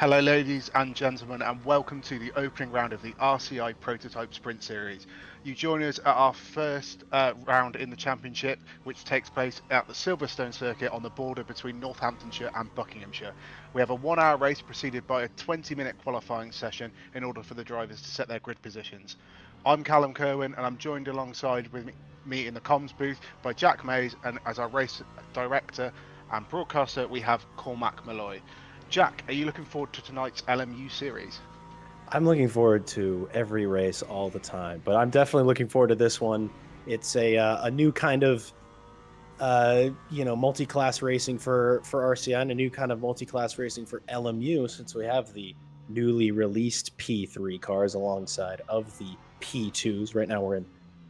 Hello ladies and gentlemen, and welcome to the opening round of the RCI Prototype Sprint Series. You join us at our first round in the championship, which takes place at the Silverstone circuit on the border between Northamptonshire and Buckinghamshire. We have a 1 hour race preceded by a 20-minute qualifying session in order for the drivers to set their grid positions. I'm Callum Kerwin, and I'm joined alongside with me in the comms booth by Jack Mays, and as our race director and broadcaster we have Cormac Malloy. Jack, are you looking forward to tonight's LMU series? I'm looking forward to every race all the time, but I'm definitely looking forward to this one. It's a new kind of multi-class racing for RCI and a new kind of multi-class racing for LMU, since we have the newly released P3 cars alongside of the P2s. Right now we're in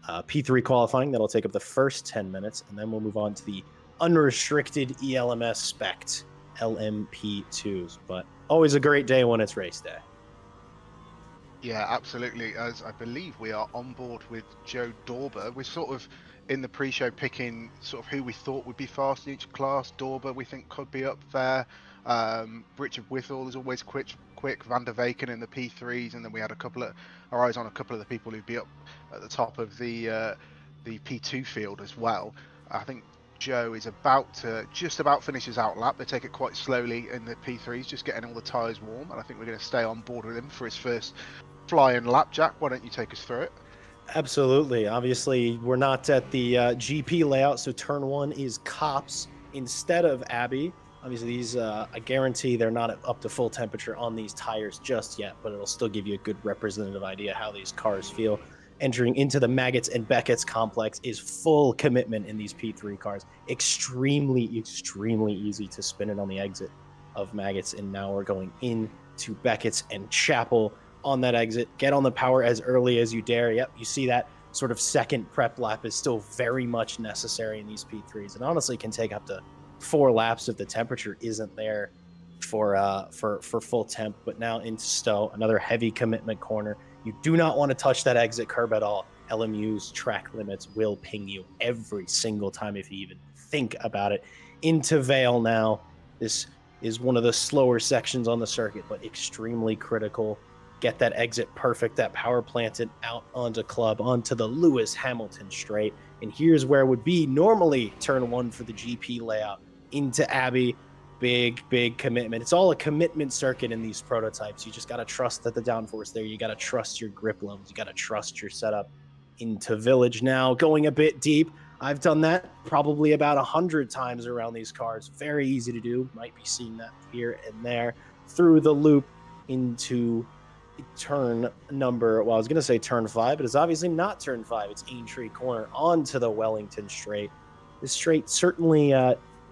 P3 qualifying. That'll take up the first 10 minutes, and then we'll move on to the unrestricted ELMS spec'd LMP2s. But always a great day when it's race day. Yeah, absolutely. As I believe we are on board with Joe Dorber. We're sort of in the pre-show picking sort of who we thought would be fast in each class. Dorber we think could be up there. Richard Withall is always quick. Van der Veken in the P3s, and then we had our eyes on a couple of the people who'd be up at the top of the P2 field as well. I think Joe is just about finish his out lap. They take it quite slowly in the P3s, just getting all the tyres warm, and I think we're going to stay on board with him for his first flying lap. Jack, why don't you take us through it? Absolutely. Obviously, we're not at the GP layout, so turn 1 is Cops instead of Abbey. Obviously, these, I guarantee they're not up to full temperature on these tires just yet, but it'll still give you a good representative idea how these cars feel. Entering into the Maggots and Beckett's complex is full commitment in these P3 cars. Extremely, extremely easy to spin it on the exit of Maggots, and now we're going into Beckett's and Chapel on that exit. Get on the power as early as you dare. Yep, you see that sort of second prep lap is still very much necessary in these P3s, and honestly can take up to 4 laps if the temperature isn't there for full temp. But now into Stowe, another heavy commitment corner. You do not want to touch that exit curb at all. LMU's track limits will ping you every single time if you even think about it. Into Vale now. This is one of the slower sections on the circuit, but extremely critical. Get that exit perfect, that power planted out onto Club, onto the Lewis Hamilton straight. And here's where would be normally turn 1 for the GP layout. Into Abbey. Big commitment. It's all a commitment circuit in these prototypes. You just got to trust that the downforce there. You got to trust your grip levels. You got to trust your setup. Into Village now, going a bit deep. I've done that probably about 100 times around these cars. Very easy to do. Might be seeing that here and there. Through the loop into turn number, well, I was going to say turn 5, but it's obviously not turn 5. It's Aintree Corner onto the Wellington straight. This straight certainly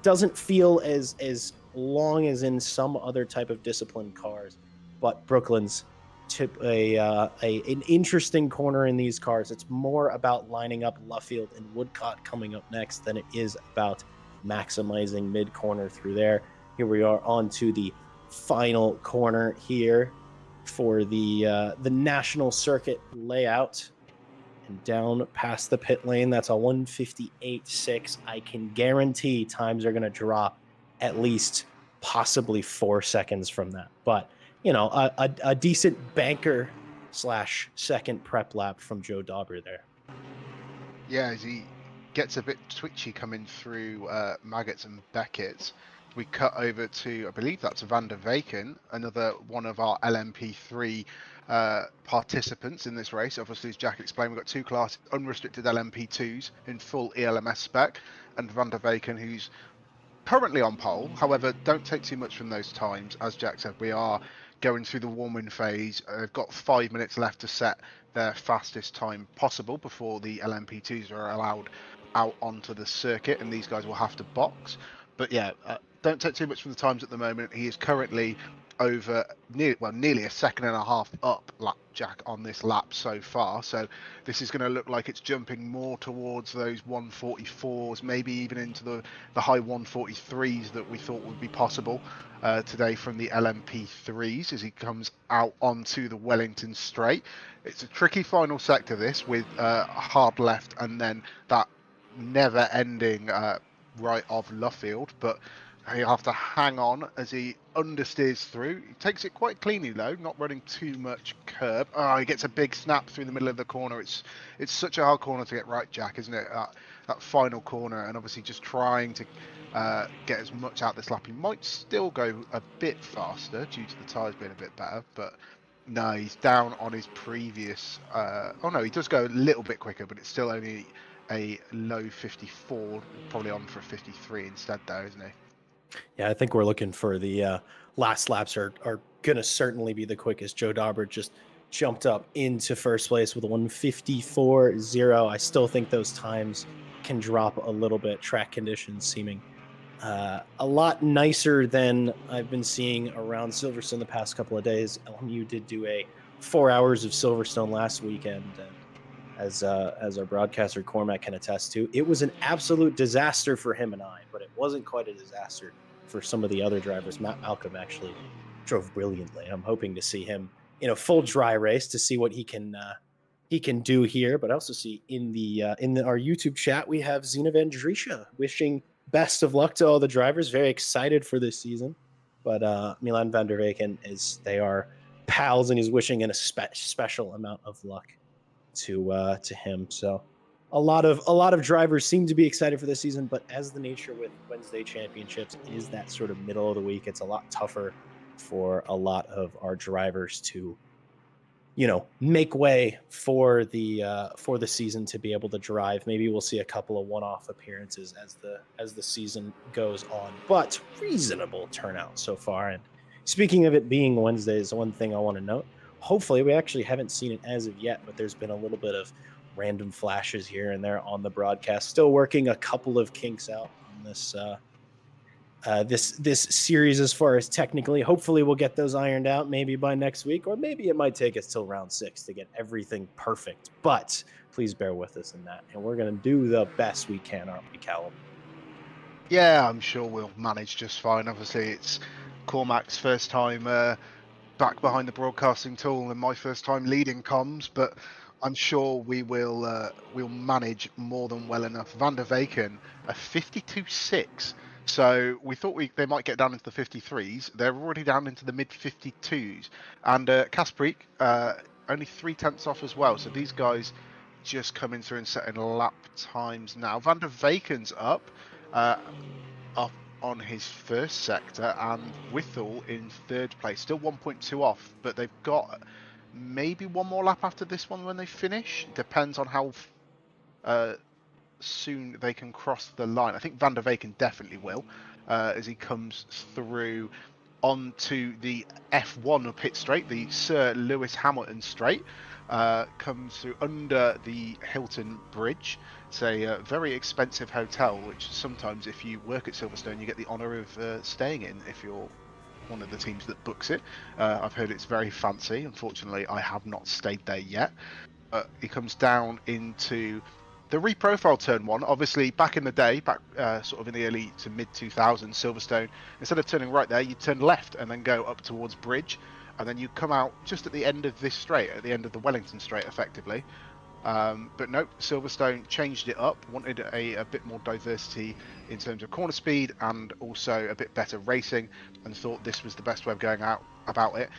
doesn't feel as long as in some other type of disciplined cars, but Brooklyn's an interesting corner in these cars. It's more about lining up Luffield and Woodcott coming up next than it is about maximizing mid corner through there. Here we are on to the final corner here for the national circuit layout, and down past the pit lane. That's a 1:58.6. I can guarantee times are going to drop at least possibly 4 seconds from that. But, you know, a decent banker / second prep lap from Joe Dauber there. Yeah, as he gets a bit twitchy coming through Maggots and Beckett's, we cut over to, I believe that's Van der Veken, another one of our LMP3 participants in this race. Obviously, as Jack explained, we've got 2 classes, unrestricted LMP2s in full ELMS spec, and Van der Veken, who's currently on pole. However, don't take too much from those times. As Jack said, we are going through the warming phase. They've got 5 minutes left to set their fastest time possible before the LMP2s are allowed out onto the circuit, and these guys will have to box. But yeah, don't take too much from the times at the moment. He is currently over nearly a second and a half up Jack on this lap so far. So this is going to look like it's jumping more towards those 144s, maybe even into the high 143s that we thought would be possible today from the LMP3s as he comes out onto the Wellington straight. It's a tricky final sector this with hard left and then that never ending right of Luffield, but he'll have to hang on as he understeers through. He takes it quite cleanly though, not running too much curb. Oh, he gets a big snap through the middle of the corner. It's such a hard corner to get right, Jack, isn't it? That final corner, and obviously just trying to get as much out this lap. He might still go a bit faster due to the tyres being a bit better, but no, he's down on his previous... oh no, he does go a little bit quicker, but it's still only a low 54, probably on for a 53 instead though, isn't he? Yeah, I think we're looking for the last laps are going to certainly be the quickest. Joe Dauber just jumped up into first place with a 1:54.0. I still think those times can drop a little bit. Track conditions seeming a lot nicer than I've been seeing around Silverstone the past couple of days. LMU did do a 4 hours of Silverstone last weekend, and as our broadcaster Cormac can attest to, it was an absolute disaster for him and I, but it wasn't quite a disaster for some of the other drivers. Matt Malcolm actually drove brilliantly. I'm hoping to see him full dry race to see what he can do here. But I also see in our YouTube chat we have Zina Van Drisha wishing best of luck to all the drivers. Very excited for this season. But Milan van der Weyken they are pals, and he's wishing in a special amount of luck to him. So a lot of drivers seem to be excited for this season, but as the nature with Wednesday championships is that sort of middle of the week, it's a lot tougher for a lot of our drivers to make way for the season to be able to drive. Maybe we'll see a couple of one-off appearances as the season goes on, but reasonable turnout so far. And speaking of it being Wednesdays, one thing I want to note, hopefully we actually haven't seen it as of yet, but there's been a little bit of random flashes here and there on the broadcast. Still working a couple of kinks out on this series as far as technically. Hopefully we'll get those ironed out maybe by next week, or maybe it might take us till round 6 to get everything perfect. But please bear with us in that, and we're going to do the best we can, aren't we, Callum? Yeah, I'm sure we'll manage just fine. Obviously, it's Cormac's first time back behind the broadcasting tool and my first time leading comms, but I'm sure we'll manage more than well enough. Van der Weyken, a 52.6. So we thought they might get down into the 53s. They're already down into the mid 52s. And Kasperik, only 0.3 off as well. So these guys just coming through and setting lap times now. Van der Weyken's up on his first sector, and Withall in 3rd place. Still 1.2 off, but they've got maybe one more lap after this one when they finish. Depends on how soon they can cross the line. I think Van der Weyken definitely will, as he comes through onto the F1 pit straight, the Sir Lewis Hamilton straight, comes through under the Hilton Bridge. It's a very expensive hotel, which sometimes if you work at Silverstone you get the honour of staying in if you're one of the teams that books it. I've heard it's very fancy. Unfortunately, I have not stayed there yet. He comes down into the reprofile turn 1. Obviously, back in the day, back sort of in the early to mid 2000s, Silverstone, instead of turning right there, you turn left and then go up towards Bridge, and then you come out just at the end of this straight, at the end of the Wellington straight, effectively. But nope, Silverstone changed it up, wanted a bit more diversity in terms of corner speed and also a bit better racing, and thought this was the best way of going about it.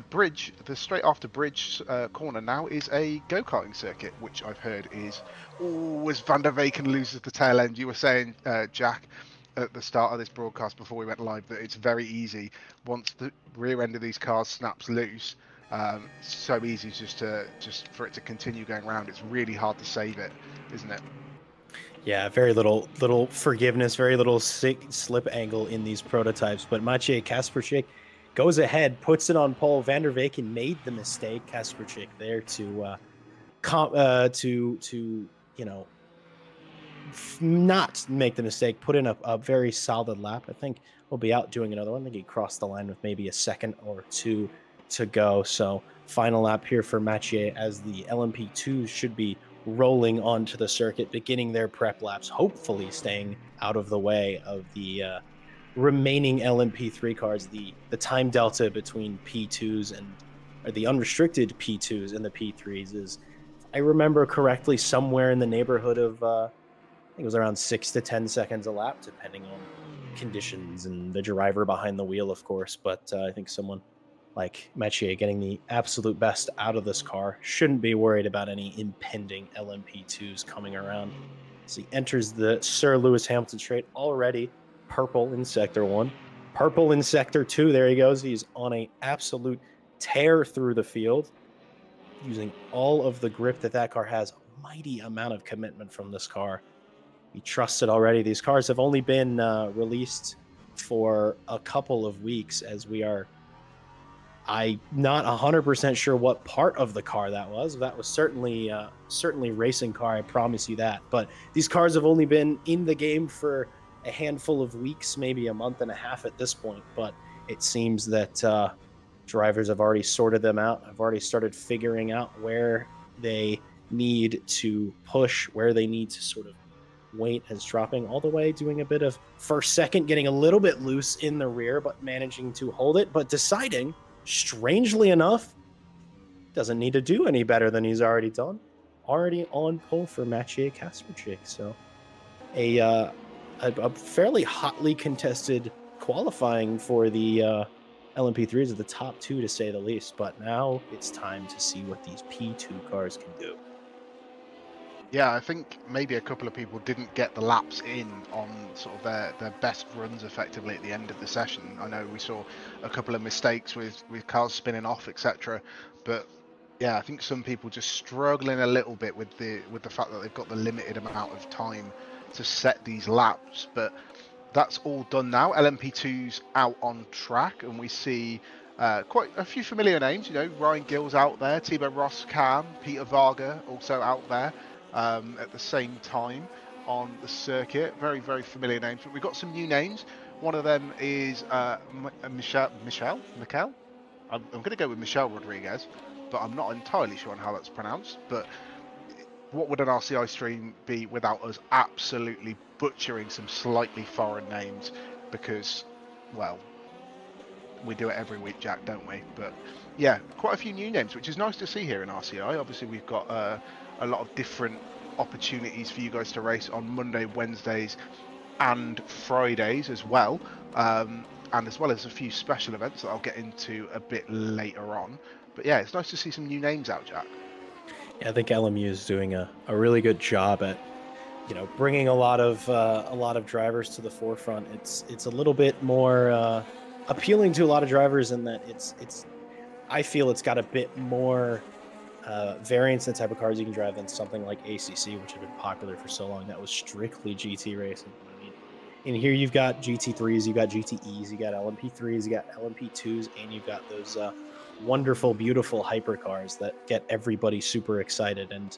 Bridge, the straight after Bridge corner now is a go-karting circuit, which I've heard is always Van der Weyken loses the tail end. You were saying, Jack, at the start of this broadcast before we went live, that it's very easy once the rear end of these cars snaps loose. So easy just for it to continue going around. It's really hard to save it, isn't it? Yeah, very little forgiveness, very little slip angle in these prototypes. But Maciej Kasperczyk goes ahead, puts it on pole. Van der Weyken made the mistake. Kasperczyk there to not make the mistake, put in a very solid lap. I think we'll be out doing another one. I think he crossed the line with maybe a second or two to go. So final lap here for Maciej as the LMP2s should be rolling onto the circuit, beginning their prep laps, hopefully staying out of the way of the remaining LMP3 cars. The time delta between P2s or the unrestricted P2s and the P3s is, if I remember correctly, somewhere in the neighborhood of I think it was around 6 to 10 seconds a lap, depending on conditions and the driver behind the wheel, of course. But I think someone like Maciej getting the absolute best out of this car shouldn't be worried about any impending LMP2s coming around. So he enters the Sir Lewis Hamilton straight, already purple in Sector 1, purple in Sector 2. There he goes. He's on an absolute tear through the field, using all of the grip that car has. Mighty amount of commitment from this car. He trusts it already. These cars have only been released for a couple of weeks, as I'm not 100% sure what part of the car that was. That was certainly racing car, I promise you that. But these cars have only been in the game for a handful of weeks, maybe a month and a half at this point. But it seems that drivers have already sorted them out. Have already started figuring out where they need to push, where they need to sort of wait, as dropping all the way, doing a bit of first, second, getting a little bit loose in the rear, but managing to hold it, but deciding, strangely enough, doesn't need to do any better than he's already done. Already on pole for Maciej Kasperczyk. So a fairly hotly contested qualifying for the LMP3s at the top two, to say the least. But now it's time to see what these P2 cars can do. Yeah, I think maybe a couple of people didn't get the laps in on sort of their best runs effectively at the end of the session. I know we saw a couple of mistakes with cars spinning off, etc. But yeah, I think some people just struggling a little bit with the fact that they've got the limited amount of time to set these laps. But that's all done now. LMP2's out on track, and we see quite a few familiar names. You know, Ryan Gill's out there, Thibaut Ross-Cam, Peter Varga also out there at the same time on the circuit. Very, very familiar names. But we've got some new names. One of them is Michel. I'm going to go with Michel Rodriguez, but I'm not entirely sure on how that's pronounced. But what would an RCI stream be without us absolutely butchering some slightly foreign names? Because, well, we do it every week, Jack, don't we? But yeah, quite a few new names, which is nice to see here in RCI. Obviously, we've got a lot of different opportunities for you guys to race on Monday, Wednesdays, and Fridays as well. And as well as a few special events that I'll get into a bit later on. But yeah, it's nice to see some new names out, Jack. Yeah, I think LMU is doing a really good job at, you know, bringing a lot of drivers to the forefront. It's a little bit more appealing to a lot of drivers in that it's I feel it's got a bit more variance in the type of cars you can drive than something like ACC, which had been popular for so long. That was strictly GT racing. I mean, in here you've got GT3s, you've got GTEs, you got LMP3s, you got LMP2s, and you've got those wonderful, beautiful hypercars that get everybody super excited. And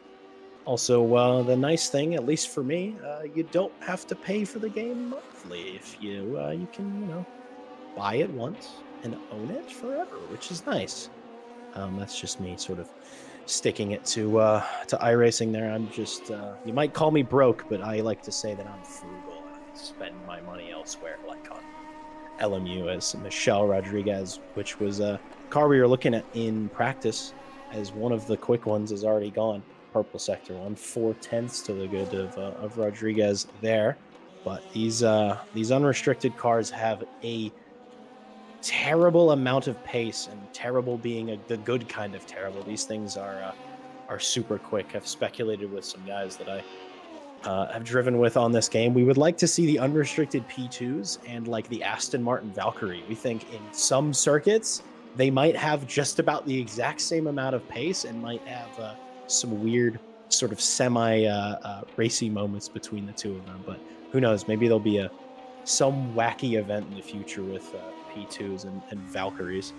also, the nice thing, at least for me, you don't have to pay for the game monthly. If you can, buy it once and own it forever, which is nice. That's just me sort of sticking it to iRacing there. I'm just, you might call me broke, but I like to say that I'm frugal and I spend my money elsewhere, like on LMU as Michel Rodriguez, which was a car we were looking at in practice as one of the quick ones is already gone. Purple sector 1, 4/10 to the good of Rodriguez there. But these unrestricted cars have a terrible amount of pace, and terrible being the good kind of terrible. These things are super quick. I've speculated with some guys that I have driven with on this game. We would like to see the unrestricted P2s and like the Aston Martin Valkyrie. We think in some circuits they might have just about the exact same amount of pace and might have some weird sort of racy moments between the two of them. But who knows? Maybe there'll be some wacky event in the future with P2s and Valkyries.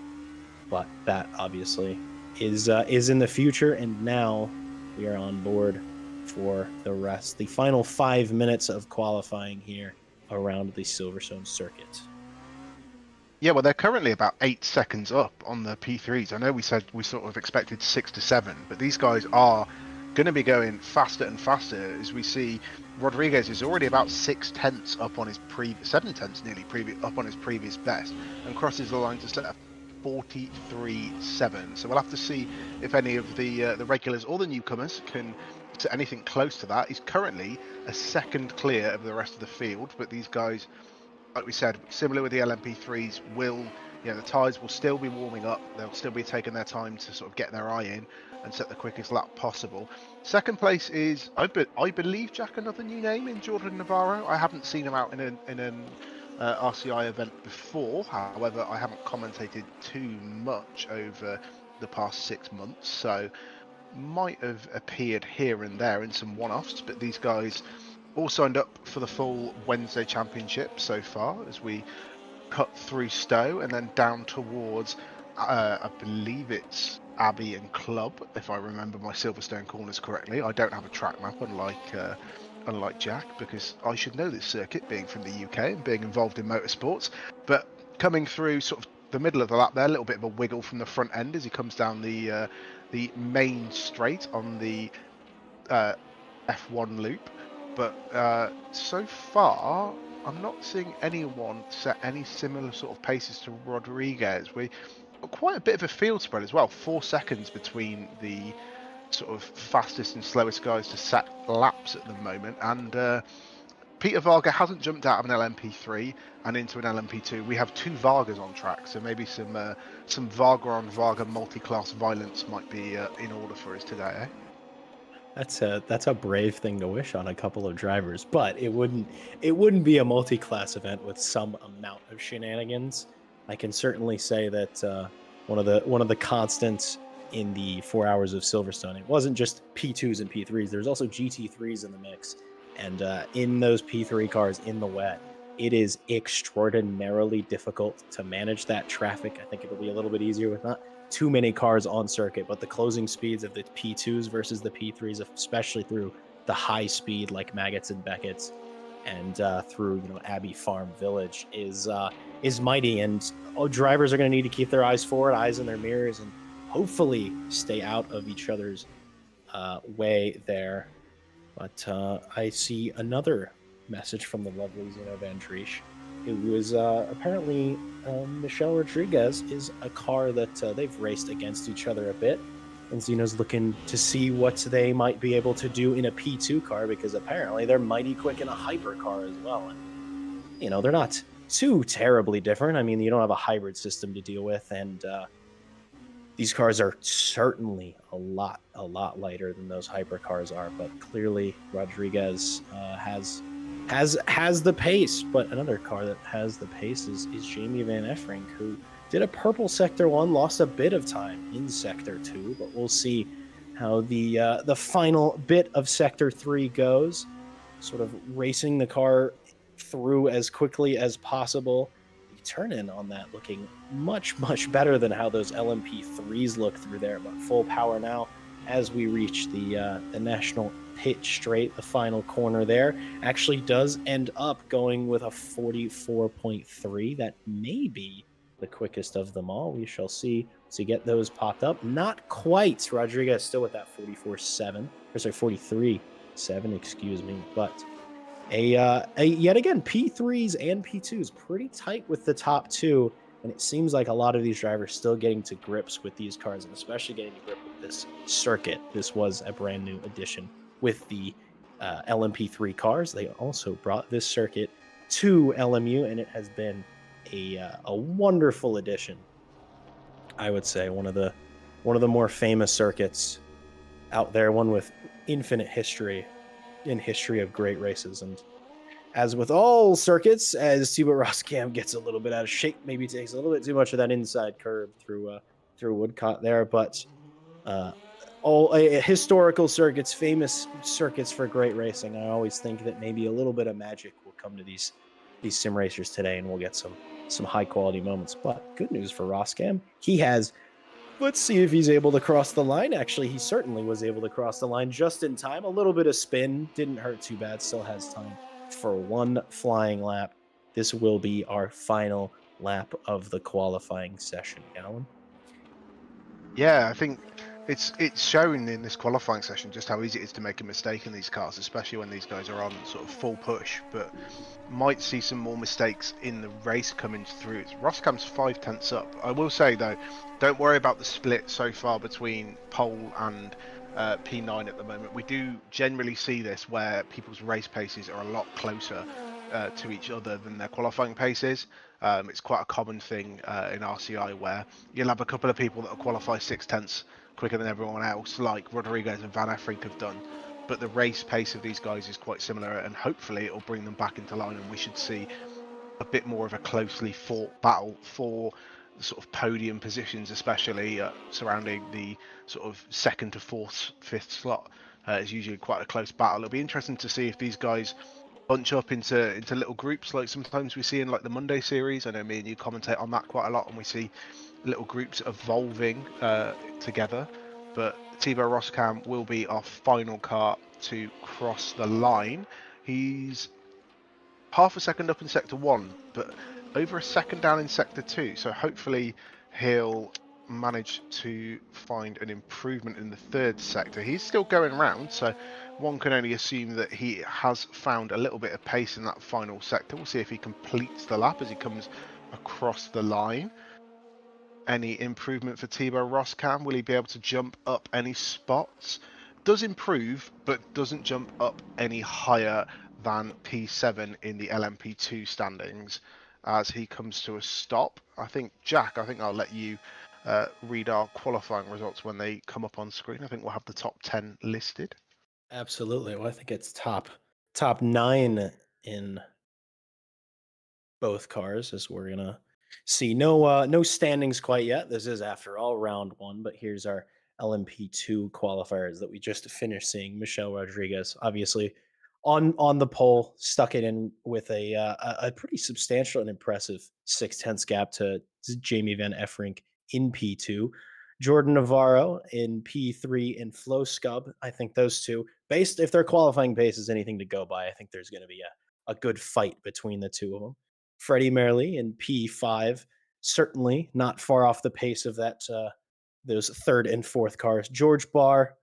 But that obviously is in the future, and now we are on board for the rest. The final 5 minutes of qualifying here around the Silverstone circuit. Yeah, well, they're currently about 8 seconds up on the P3s. I know we said we sort of expected 6 to 7, but these guys are going to be going faster and faster as we see. Rodriguez is already about 6/10 up on his 7/10 nearly up on his previous best, and crosses the line to set a 43.7. So we'll have to see if any of the regulars or the newcomers can to anything close to that. He's currently a second clear of the rest of the field, but these guys, like we said, similar with the LMP3s, the tyres will still be warming up. They'll still be taking their time to sort of get their eye in and set the quickest lap possible. Second place is, I believe, Jack, another new name in Jordan Navarro. I haven't seen him out in an RCI event before. However, I haven't commentated too much over the past 6 months, so might have appeared here and there in some one-offs, but these guys all signed up for the full Wednesday championship so far as we cut through Stowe and then down towards, I believe it's Abbey and Club, if I remember my Silverstone corners correctly. I don't have a track map, unlike Jack, because I should know this circuit, being from the UK and being involved in motorsports. But coming through sort of the middle of the lap there, a little bit of a wiggle from the front end as he comes down the main straight on the F1 loop. But so far, I'm not seeing anyone set any similar sort of paces to Rodriguez. We quite a bit of a field spread as well. 4 seconds between the sort of fastest and slowest guys to set laps at the moment, and Peter Varga hasn't jumped out of an LMP3 and into an LMP2. We have 2 Vargas on track, so maybe some Varga on Varga multi-class violence might be in order for us today. Eh? That's a brave thing to wish on a couple of drivers, but it wouldn't be a multi-class event with some amount of shenanigans. I can certainly say that one of the constants in the 4 hours of Silverstone, it wasn't just P2s and P3s. There's also GT3s in the mix, and in those P3 cars in the wet, it is extraordinarily difficult to manage that traffic. I think it'll be a little bit easier with not too many cars on circuit, but the closing speeds of the P2s versus the P3s, especially through the high speed like Maggots and Beckett's and through Abbey Farm Village is mighty, and drivers are going to need to keep their eyes forward, eyes in their mirrors, and hopefully stay out of each other's way there. But I see another message from the lovely Zeno Van Driesch. It was apparently Michelle Rodriguez is a car that they've raced against each other a bit. And Zeno's looking to see what they might be able to do in a P2 car, because apparently they're mighty quick in a hyper car as well. And, they're not too terribly different. I mean, you don't have a hybrid system to deal with. And these cars are certainly a lot lighter than those hyper cars are. But clearly Rodriguez has the pace. But another car that has the pace is Jamie Van Effring, who did a purple Sector 1, lost a bit of time in Sector 2, but we'll see how the final bit of Sector 3 goes, sort of racing the car through as quickly as possible. The turn-in on that looking much better than how those LMP3s look through there, but full power now as we reach the National Pit Straight. The final corner there actually does end up going with a 44.3. That may be the quickest of them all. We shall see. To get those popped up, not quite. Rodriguez still with that 44.7, or sorry, 43.7, excuse me. But a yet again P3s and P2s pretty tight with the top two, and it seems like a lot of these drivers still getting to grips with these cars, and especially getting to grip with this circuit. This was a brand new addition with the LMP3 cars. They also brought this circuit to LMU, and it has been a wonderful addition. I would say one of the more famous circuits out there, one with infinite history of great races. And as with all circuits, as Thibaut Roskam gets a little bit out of shape, maybe takes a little bit too much of that inside curve through Woodcott there, but all historical circuits, famous circuits for great racing. I always think that maybe a little bit of magic will come to these sim racers today, and we'll get some high quality moments. But good news for Roskam. He has, let's see if he's able to cross the line. Actually, he certainly was able to cross the line just in time. A little bit of spin, didn't hurt too bad. Still has time for one flying lap. This will be our final lap of the qualifying session, Alan. Yeah, I think it's showing in this qualifying session just how easy it is to make a mistake in these cars, especially when these guys are on sort of full push. But might see some more mistakes in the race coming through. Roskam's 5 tenths up. I will say though, don't worry about the split so far between pole and P9 at the moment. We do generally see this where people's race paces are a lot closer to each other than their qualifying paces. It's quite a common thing in RCI where you'll have a couple of people that will qualify 6 tenths quicker than everyone else, like Rodriguez and Van Effring have done. But the race pace of these guys is quite similar, and hopefully it'll bring them back into line, and we should see a bit more of a closely fought battle for the sort of podium positions, especially surrounding the sort of 2nd to 4th, 5th slot. Is usually quite a close battle. It'll be interesting to see if these guys bunch up into little groups like sometimes we see in like the Monday series. I know me and you commentate on that quite a lot, and we see little groups evolving together. But Thibaut Roskam will be our final car to cross the line. He's half a second up in Sector 1, but over a second down in Sector 2. So hopefully he'll manage to find an improvement in the 3rd sector. He's still going around, so one can only assume that he has found a little bit of pace in that final sector. We'll see if he completes the lap as he comes across the line. any improvement for Thibaut Roskam? Will he be able to jump up any spots? Does improve, but doesn't jump up any higher than P7 in the LMP2 standings as he comes to a stop. I think, Jack, I'll let you read our qualifying results when they come up on screen. I think we'll have the top 10 listed. Absolutely. Well, I think it's top 9 in both cars, as we're gonna see. No standings quite yet. This is, after all, round 1, but here's our LMP2 qualifiers that we just finished seeing. Michelle Rodriguez, obviously on the pole, stuck it in with a pretty substantial and impressive 6/10 gap to Jamie Van Efferink in P2. Jordan Navarro in P3 and Flo Scub. I think those two, based if their qualifying pace is anything to go by, I think there's going to be a good fight between the two of them. Freddie Merrily in P5, certainly not far off the pace of that those third and fourth cars. George Barr,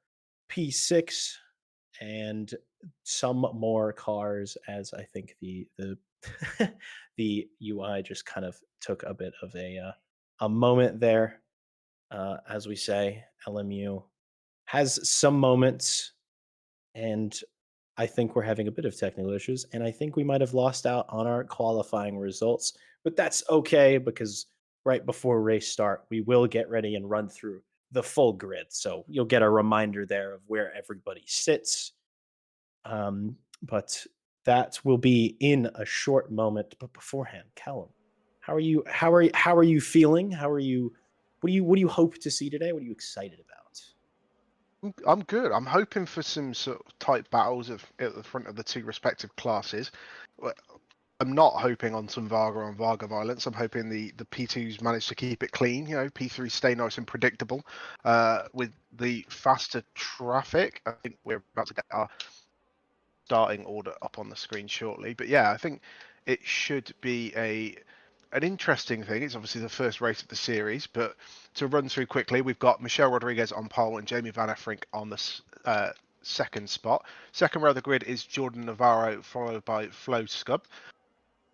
P6, and some more cars, as I think the the UI just kind of took a bit of a moment there. As we say, LMU has some moments, and I think we're having a bit of technical issues, and I think we might have lost out on our qualifying results, but that's okay because right before race start, we will get ready and run through the full grid. So you'll get a reminder there of where everybody sits. But that will be in a short moment. But beforehand, Callum, how are you? How are you feeling? How are you? What do you hope to see today? What are you excited about? I'm good. I'm hoping for some sort of tight battles at the front of the two respective classes. I'm not hoping on some Varga violence. I'm hoping the P2s manage to keep it clean. P3s stay nice and predictable. With the faster traffic, I think we're about to get our starting order up on the screen shortly. But yeah, I think it should be an interesting thing. It's obviously the first race of the series, but to run through quickly, we've got Michelle Rodriguez on pole and Jamie Van Efferink on the second spot. Second row of the grid is Jordan Navarro, followed by Flo Scub.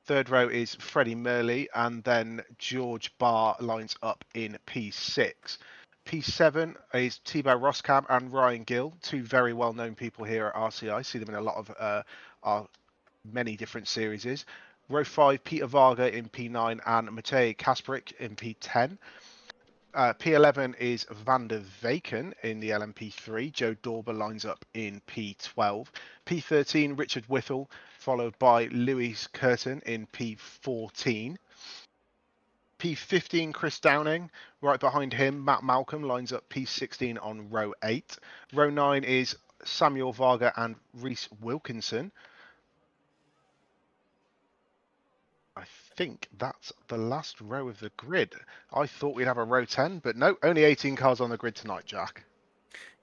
Third row is Freddie Merrily, and then George Barr lines up in P6. P7 is Thibaut Roskam and Ryan Gill, two very well-known people here at RCI. See them in a lot of our many different series. Row 5, Peter Varga in P9 and Matej Kasperik in P10. P11 is Van der Vaken in the LMP3. Joe Dorber lines up in P12. P13, Richard Whittle, followed by Louis Curtin in P14. P15, Chris Downing. Right behind him, Matt Malcolm lines up P16 on row 8. Row 9 is Samuel Varga and Reese Wilkinson. I think that's the last row of the grid. I thought we'd have a row 10, but no, only 18 cars on the grid tonight, Jack.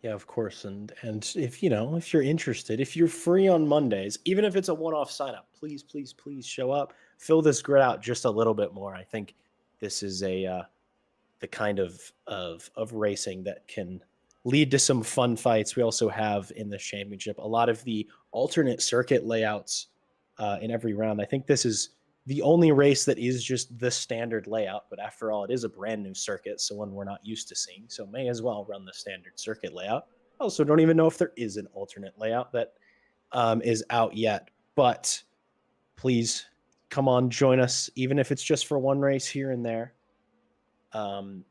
Yeah, of course. And if if you're interested, if you're free on Mondays, even if it's a one-off sign up, please show up. Fill this grid out just a little bit more. I think this is the kind of racing that can lead to some fun fights. We also have in the championship a lot of the alternate circuit layouts in every round. I think this is the only race that is just the standard layout, but after all, it is a brand new circuit, so one we're not used to seeing. So may as well run the standard circuit layout. Also, don't even know if there is an alternate layout that is out yet, but please come on, join us, even if it's just for one race here and there. It'll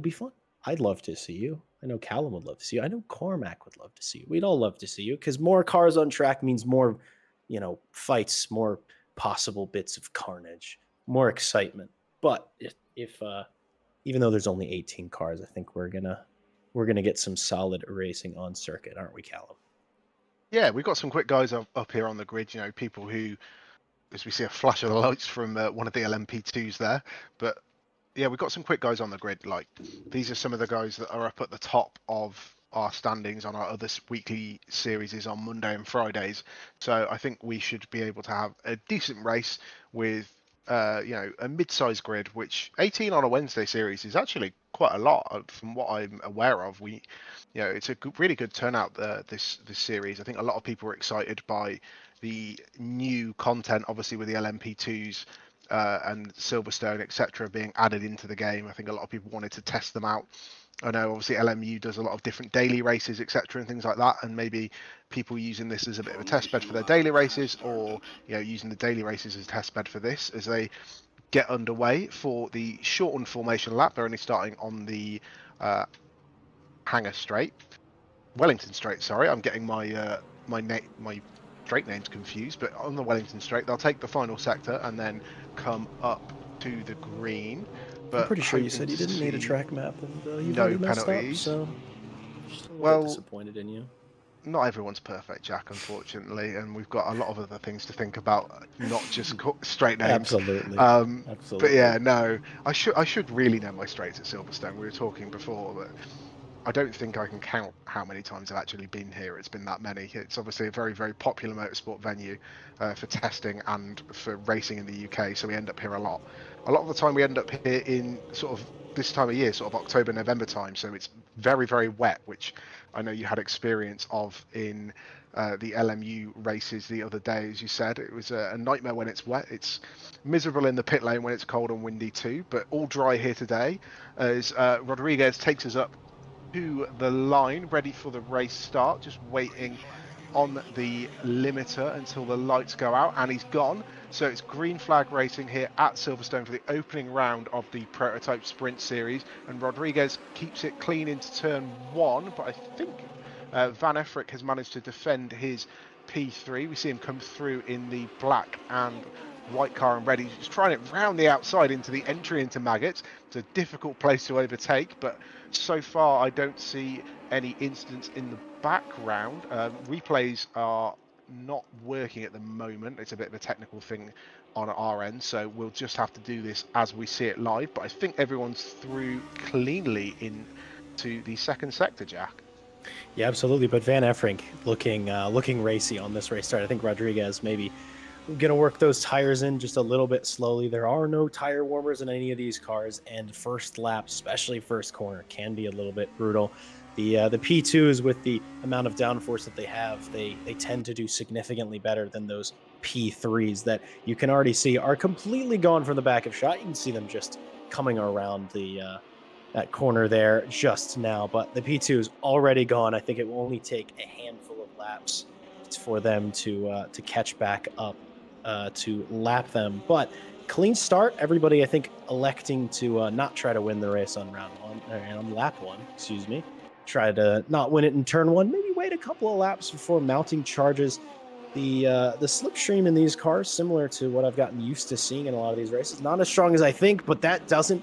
be fun. I'd love to see you. I know Callum would love to see you. I know Cormac would love to see you. We'd all love to see you because more cars on track means more, fights, more possible bits of carnage, more excitement. But if even though there's only 18 cars, I think we're gonna get some solid racing on circuit, aren't we, Callum? Yeah, we've got some quick guys up here on the grid. People who, as we see a flash of the lights from one of the LMP2s there, but yeah, we've got some quick guys on the grid. Like, these are some of the guys that are up at the top of our standings on our other weekly series on Monday and Fridays. So I think we should be able to have a decent race with a mid-sized grid, which 18 on a Wednesday series is actually quite a lot from what I'm aware of. It's a really good turnout this series. I think a lot of people are excited by the new content, obviously with the LMP2s and Silverstone, etc., being added into the game. I think a lot of people wanted to test them out. I know obviously LMU does a lot of different daily races, etc., and things like that, and maybe people using this as a bit of a test bed for their daily races, or using the daily races as a test bed for this as they get underway for the shortened formation lap. They're only starting on the Hangar Straight, Wellington Straight. Sorry, I'm getting my straight names confused, but on the Wellington Straight, they'll take the final sector and then come up to the green. I'm But pretty sure you hoping said you to didn't need a see track map, and you've no already messed up, penalties. so just a little bit Well, disappointed in you. not everyone's perfect, Jack, unfortunately, and we've got a lot of other things to think about, not just straight names. Absolutely. But Absolutely. yeah, no, I should really know my straights at Silverstone. We were talking before, but I don't think I can count how many times I've actually been here. It's been that many. It's obviously a very, very popular motorsport venue for testing and for racing in the UK, so we end up here a lot. A lot of the time we end up here in sort of this time of year, sort of October, November time, so it's very, very wet, which I know you had experience of in the LMU races the other day. As you said, it was a nightmare when it's wet. It's miserable in the pit lane when it's cold and windy too, but all dry here today as Rodriguez takes us up to the line, ready for the race start, just waiting on the limiter until the lights go out, and he's gone. So it's green flag racing here at Silverstone for the opening round of the Prototype Sprint Series, and Rodriguez keeps it clean into turn one, but I think Van Effrick has managed to defend his P3. We see him come through in the black and white car and red. He's trying it round the outside into the entry into Maggots. It's a difficult place to overtake, but so far I don't see any incidents in the background. Replays are not working at the moment. It's a bit of a technical thing on our end, so we'll just have to do this as we see it live. But I think everyone's through cleanly into the second sector, Jack. Yeah, absolutely. But Van Effrink looking racy on this race start. I think Rodriguez maybe going to work those tires in just a little bit slowly. There are no tire warmers in any of these cars, and first lap, especially first corner, can be a little bit brutal. The P2s, with the amount of downforce that they have, they tend to do significantly better than those P3s that you can already see are completely gone from the back of shot. You can see them just coming around that corner there just now, but the P2 is already gone. I think it will only take a handful of laps for them to catch back up to lap them. But clean start. Everybody, I think, electing to not try to win the race on round one, or on lap one, excuse me. Try to not win it in turn one. Maybe wait a couple of laps before mounting charges. The slipstream in these cars, similar to what I've gotten used to seeing in a lot of these races, not as strong as I think, but that doesn't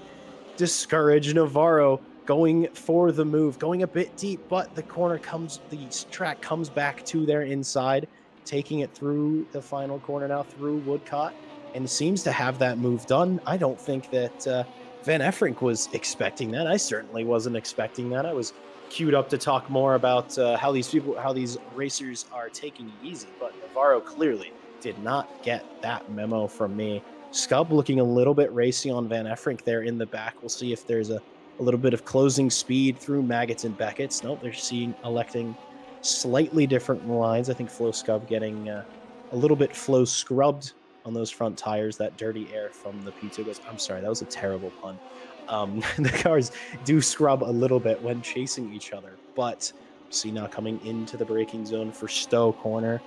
discourage Navarro going for the move, going a bit deep, but the track comes back to their inside, taking it through the final corner now through Woodcott, and seems to have that move done. I don't think that Van Effrink was expecting that. I certainly wasn't expecting that. I was queued up to talk more about how these racers are taking it easy, but Navarro clearly did not get that memo from me. Scub looking a little bit racy on Van Effrink there in the back. We'll see if there's a little bit of closing speed through Maggots and Beckett's. Nope, they're electing slightly different lines. I think Flo Scub getting a little bit flow scrubbed on those front tires. That dirty air from the P2 goes. I'm sorry, that was a terrible pun. The cars do scrub a little bit when chasing each other, but see now coming into the braking zone for Stowe corner.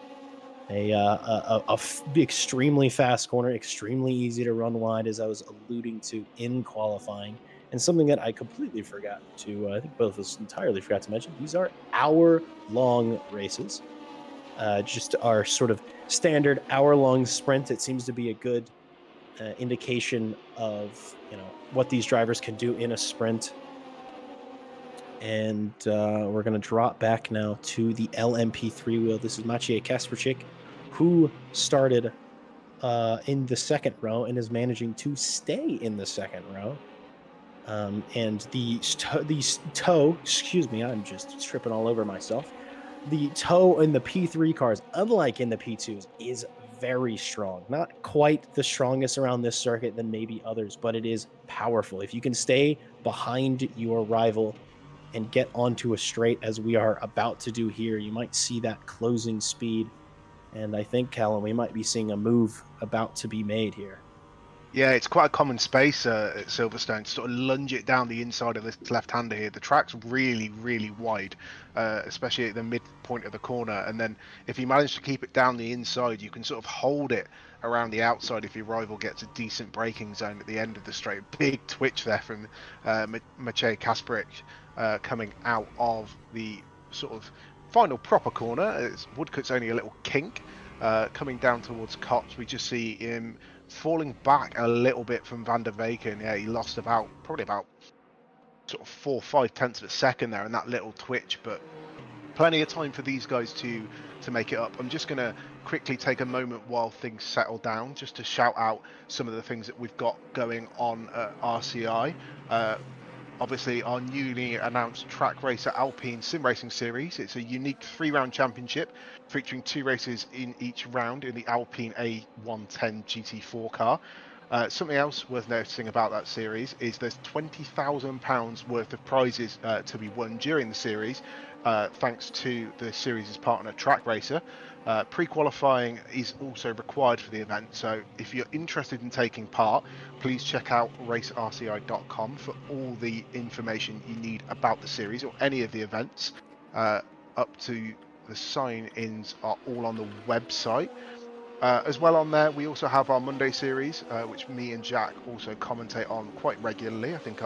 Extremely fast corner, extremely easy to run wide, as I was alluding to in qualifying, and something that I completely forgot to, I think both of us entirely forgot to mention. These are hour-long races, just our sort of standard hour-long sprint. It seems to be a good indication of what these drivers can do in a sprint. And we're going to drop back now to the LMP3 wheel. This is Maciej Kasperczyk, who started in the second row and is managing to stay in the second row. And the toe, excuse me, I'm just tripping all over myself. The toe in the P3 cars, unlike in the P2s, is very strong. Not quite the strongest around this circuit than maybe others, but it is powerful. If you can stay behind your rival and get onto a straight, as we are about to do here, you might see that closing speed. And I think, Callum, we might be seeing a move about to be made here. Yeah, it's quite a common space at Silverstone to sort of lunge it down the inside of this left-hander here. The track's really, really wide, especially at the midpoint of the corner. And then if you manage to keep it down the inside, you can sort of hold it around the outside if your rival gets a decent braking zone at the end of the straight. Big twitch there from Maciej Kasprzyk coming out of the sort of final proper corner. Woodcut's only a little kink. Coming down towards Kops, we just see him falling back a little bit from Van der Weyken. Yeah, he lost probably about sort of 4 or 5 tenths of a second there in that little twitch, but plenty of time for these guys to make it up. I'm just going to quickly take a moment while things settle down just to shout out some of the things that we've got going on at RCI. Obviously, our newly announced Track Racer Alpine Sim Racing Series. It's a unique 3-round championship featuring 2 races in each round in the Alpine A110 GT4 car. Something else worth noticing about that series is there's £20,000 worth of prizes to be won during the series, thanks to the series' partner Track Racer. Pre-qualifying is also required for the event, so if you're interested in taking part, please check out racerci.com for all the information you need about the series or any of the events. Up to the sign-ins are all on the website. As well on there, we also have our Monday series, which me and Jack also commentate on quite regularly. I think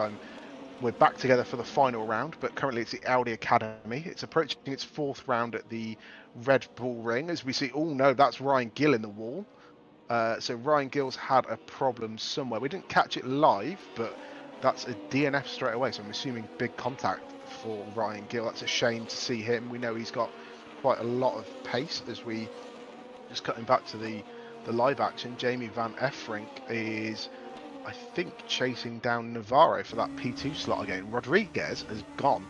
we're back together for the final round, but currently it's the Audi Academy. It's approaching its 4th round at the Red Bull Ring. As we see, oh no, that's Ryan Gill in the wall. So Ryan Gill's had a problem somewhere. We didn't catch it live, but that's a DNF straight away. So I'm assuming big contact for Ryan Gill. That's a shame to see him. We know he's got quite a lot of pace. As we just cutting back to the live action, Jamie Van Efrink is, I think, chasing down Navarro for that P2 slot again. Rodriguez has gone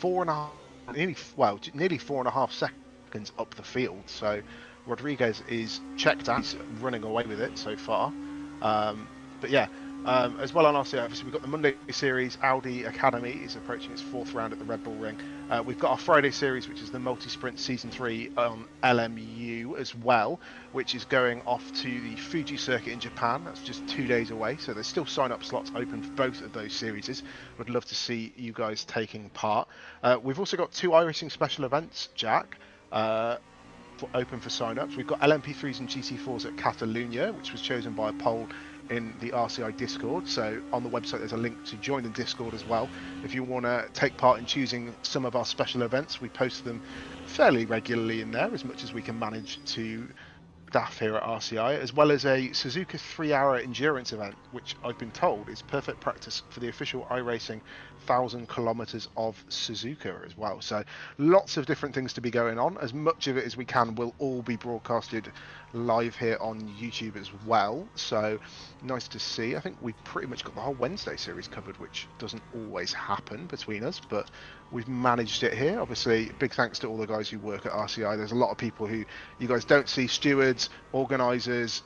nearly 4.5 seconds up the field. So Rodriguez is checked out. He's running away with it so far. But yeah, as well on RCI, obviously we've got the Monday series. Audi Academy is approaching its 4th round at the Red Bull Ring. We've got our Friday series, which is the Multi-Sprint Season 3 on LMU as well, which is going off to the Fuji circuit in Japan. That's just 2 days away, so there's still sign-up slots open for both of those series. Would love to see you guys taking part. We've also got 2 iRacing special events, Jack, open for sign-ups. We've got LMP3s and GT4s at Catalunya, which was chosen by a poll in the RCI Discord. So on the website there's a link to join the Discord as well. If you want to take part in choosing some of our special events, we post them fairly regularly in there, as much as we can manage to staff here at RCI, as well as a Suzuka 3-hour endurance event, which I've been told is perfect practice for the official iRacing 1,000 kilometers of Suzuka as well. So lots of different things to be going on. As much of it as we can will all be broadcasted live here on YouTube as well. So nice to see. I think we've pretty much got the whole Wednesday series covered, which doesn't always happen between us, but we've managed it here. Obviously, big thanks to all the guys who work at RCI. There's a lot of people who you guys don't see: stewards, organisers,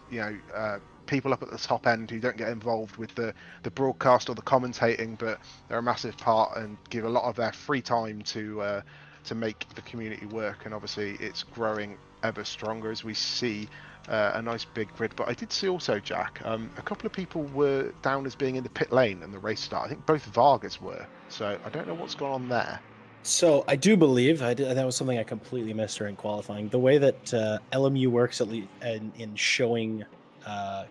people up at the top end who don't get involved with the broadcast or the commentating, but they're a massive part and give a lot of their free time to make the community work. And obviously, it's growing ever stronger as we see a nice big grid. But I did see also, Jack, a couple of people were down as being in the pit lane and the race start. I think both Vargas were. So I don't know what's going on there. So I do believe that was something I completely missed during qualifying. The way that LMU works, at least in showing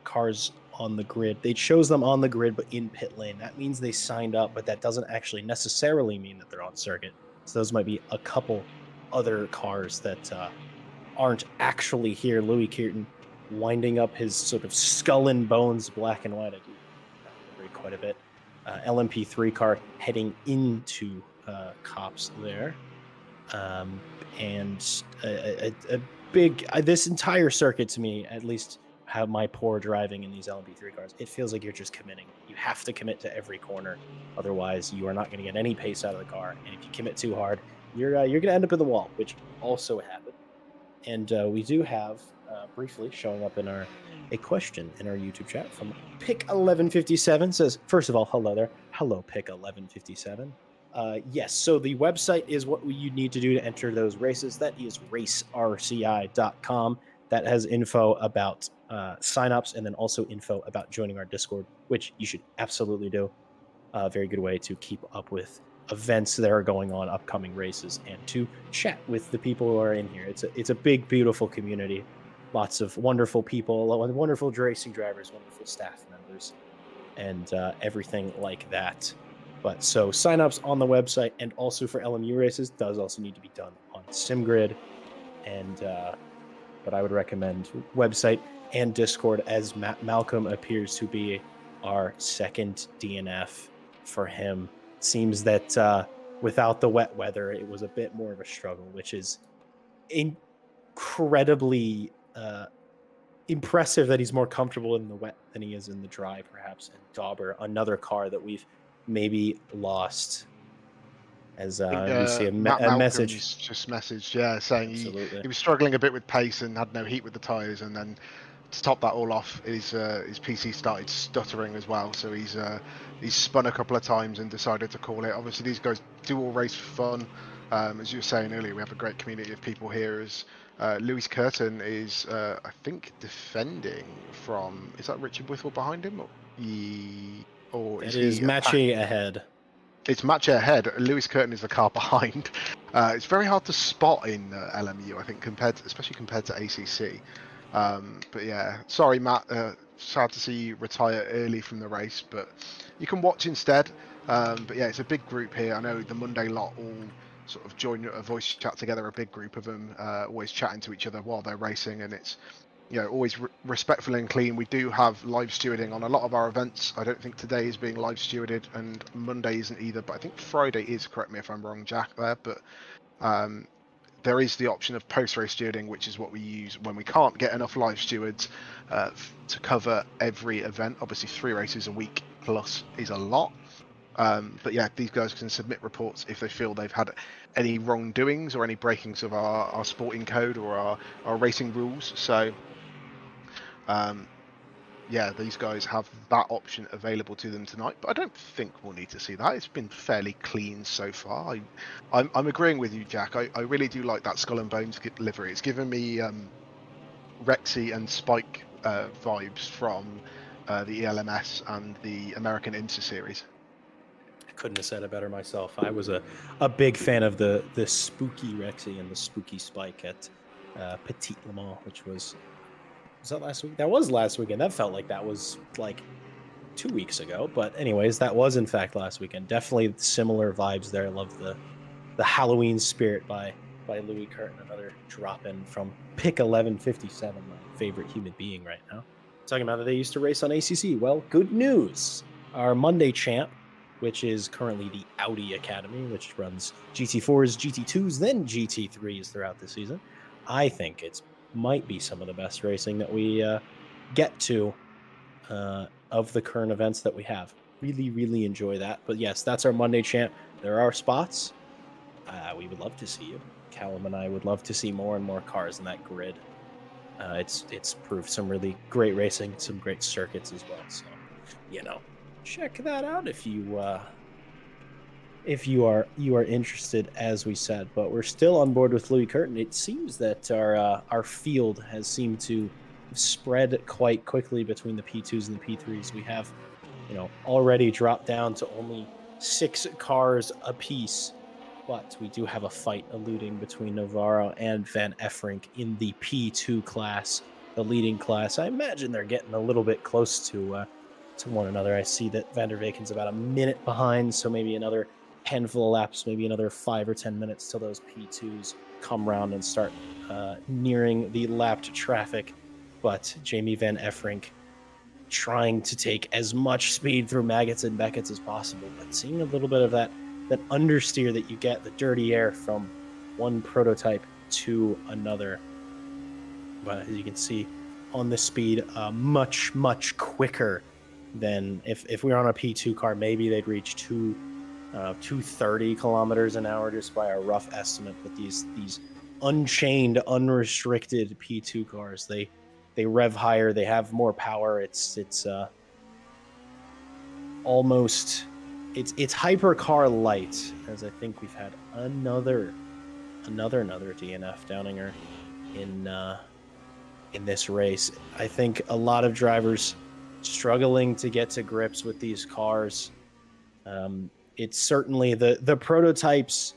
cars on the grid, they shows them on the grid but in pit lane. That means they signed up, but that doesn't actually necessarily mean that they're on circuit. So those might be a couple other cars that aren't actually here. Louis Keaton winding up his sort of skull and bones black and white. I do remember quite a bit. LMP3 car heading into Cops there, and a big this entire circuit, to me at least, have my poor driving in these LMP3 cars, it feels like you're just committing. You have to commit to every corner, otherwise you are not going to get any pace out of the car, and if you commit too hard, you're going to end up in the wall, which also happened. And we do have briefly showing up in a question in our YouTube chat from Pick1157. Says, first of all, hello there. Hello, Pick1157. Yes, so the website is what you need to do to enter those races. That is racerci.com. that has info about signups and then also info about joining our Discord, which you should absolutely do. A very good way to keep up with events that are going on, upcoming races, and to chat with the people who are in here. It's a big, beautiful community. Lots of wonderful people, wonderful racing drivers, wonderful staff members, and everything like that. But so signups on the website and also for LMU races does also need to be done on SimGrid. And but I would recommend website and Discord, as Malcolm appears to be our second DNF for him. It seems that without the wet weather, it was a bit more of a struggle, which is incredibly impressive that he's more comfortable in the wet than he is in the dry, perhaps. And Dauber, another car that we've maybe lost. As we see a message. Just messaged, saying Absolutely. he was struggling a bit with pace and had no heat with the tyres, and then to top that all off, his PC started stuttering as well. So he's spun a couple of times and decided to call it. Obviously, these guys do all race for fun. As you were saying earlier, we have a great community of people here. As Lewis Curtin is, I think, defending from. Is that Richard Whittle behind him, or is he Matchy ahead? It's Matchy ahead. Lewis Curtin is the car behind. It's very hard to spot in LMU, I think, especially compared to ACC. But yeah, sorry, Matt. Sad to see you retire early from the race, but you can watch instead. But yeah, it's a big group here. I know the Monday lot all sort of join a voice chat together, a big group of them, always chatting to each other while they're racing, and it's always respectful and clean. We do have live stewarding on a lot of our events. I don't think today is being live stewarded, and Monday isn't either, but I think Friday is. Correct me if I'm wrong, Jack, there. But there is the option of post-race stewarding, which is what we use when we can't get enough live stewards to cover every event. Obviously, 3 races a week plus is a lot. But yeah, these guys can submit reports if they feel they've had any wrongdoings or any breakings of our sporting code or our racing rules. So yeah, these guys have that option available to them tonight, but I don't think we'll need to see that. It's been fairly clean so far. I'm agreeing with you, Jack. I really do like that Skull and Bones livery. It's given me Rexy and Spike vibes from the ELMS and the American IMSA series. I couldn't have said it better myself. I was a big fan of the spooky Rexy and the spooky Spike at Petit Le Mans, which was that last week? That was last weekend. That felt like that was like 2 weeks ago. But anyways, that was in fact last weekend. Definitely similar vibes there. I love the Halloween spirit by Louis Curtin. Another drop in from Pick 1157, my favorite human being right now. Talking about that they used to race on ACC. Well, good news. Our Monday champ, which is currently the Audi Academy, which runs GT4s, GT2s, then GT3s throughout the season. I think it's might be some of the best racing that we get to of the current events that we have. Really, really enjoy that. But yes, that's our Monday champ. There are spots. We would love to see you. Callum and I would love to see more and more cars in that grid. It's proved some really great racing, some great circuits as well. So, check that out if you are interested, as we said. But we're still on board with Louis Curtin. It seems that our field has seemed to spread quite quickly between the P2s and the P3s. We have already dropped down to only 6 cars apiece, but we do have a fight alluding between Navarro and Van Efrink in the P2 class, the leading class. I imagine they're getting a little bit close to one another. I see that Van der Vaken's about a minute behind, so maybe another handful of laps, maybe another 5 or 10 minutes till those P2s come around and start nearing the lapped traffic. But Jamie Van Efrink trying to take as much speed through Maggots and Beckett's as possible, but seeing a little bit of that understeer that you get, the dirty air from one prototype to another. But as you can see on the speed, much, much quicker than if we were on a P2 car, maybe they'd reach 230 kilometers an hour just by a rough estimate. But these unchained, unrestricted P2 cars, they rev higher, they have more power. It's almost it's hypercar light, as I think we've had another DNF Downinger in this race. I think a lot of drivers struggling to get to grips with these cars. It's certainly the prototypes,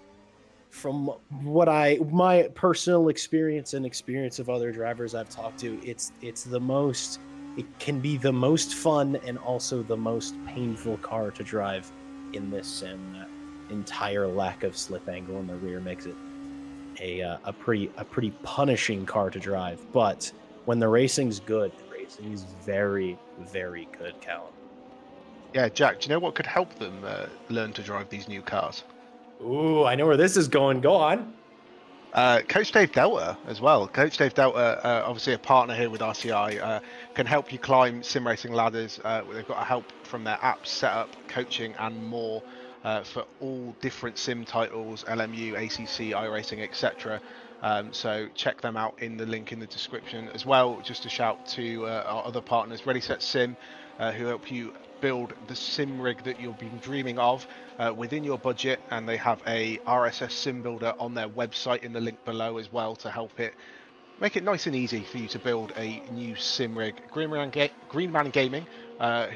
from what my personal experience and experience of other drivers I've talked to, it can be the most fun and also the most painful car to drive in this sim. That entire lack of slip angle in the rear makes it a pretty punishing car to drive. But when the racing's good, the racing is very, very good, Callum. Yeah, Jack, do you know what could help them learn to drive these new cars? Ooh, I know where this is going. Go on. Coach Dave Delta as well. Coach Dave Delta, obviously a partner here with RCI, can help you climb sim racing ladders. They've got help from their apps, setup, coaching, and more for all different sim titles: LMU, ACC, iRacing, etc. So check them out in the link in the description as well. Just a shout to our other partners, Ready Set Sim, who help you build the sim rig that you've been dreaming of within your budget, and they have a RSS sim builder on their website in the link below as well to help it make it nice and easy for you to build a new sim rig. Green Man Gaming,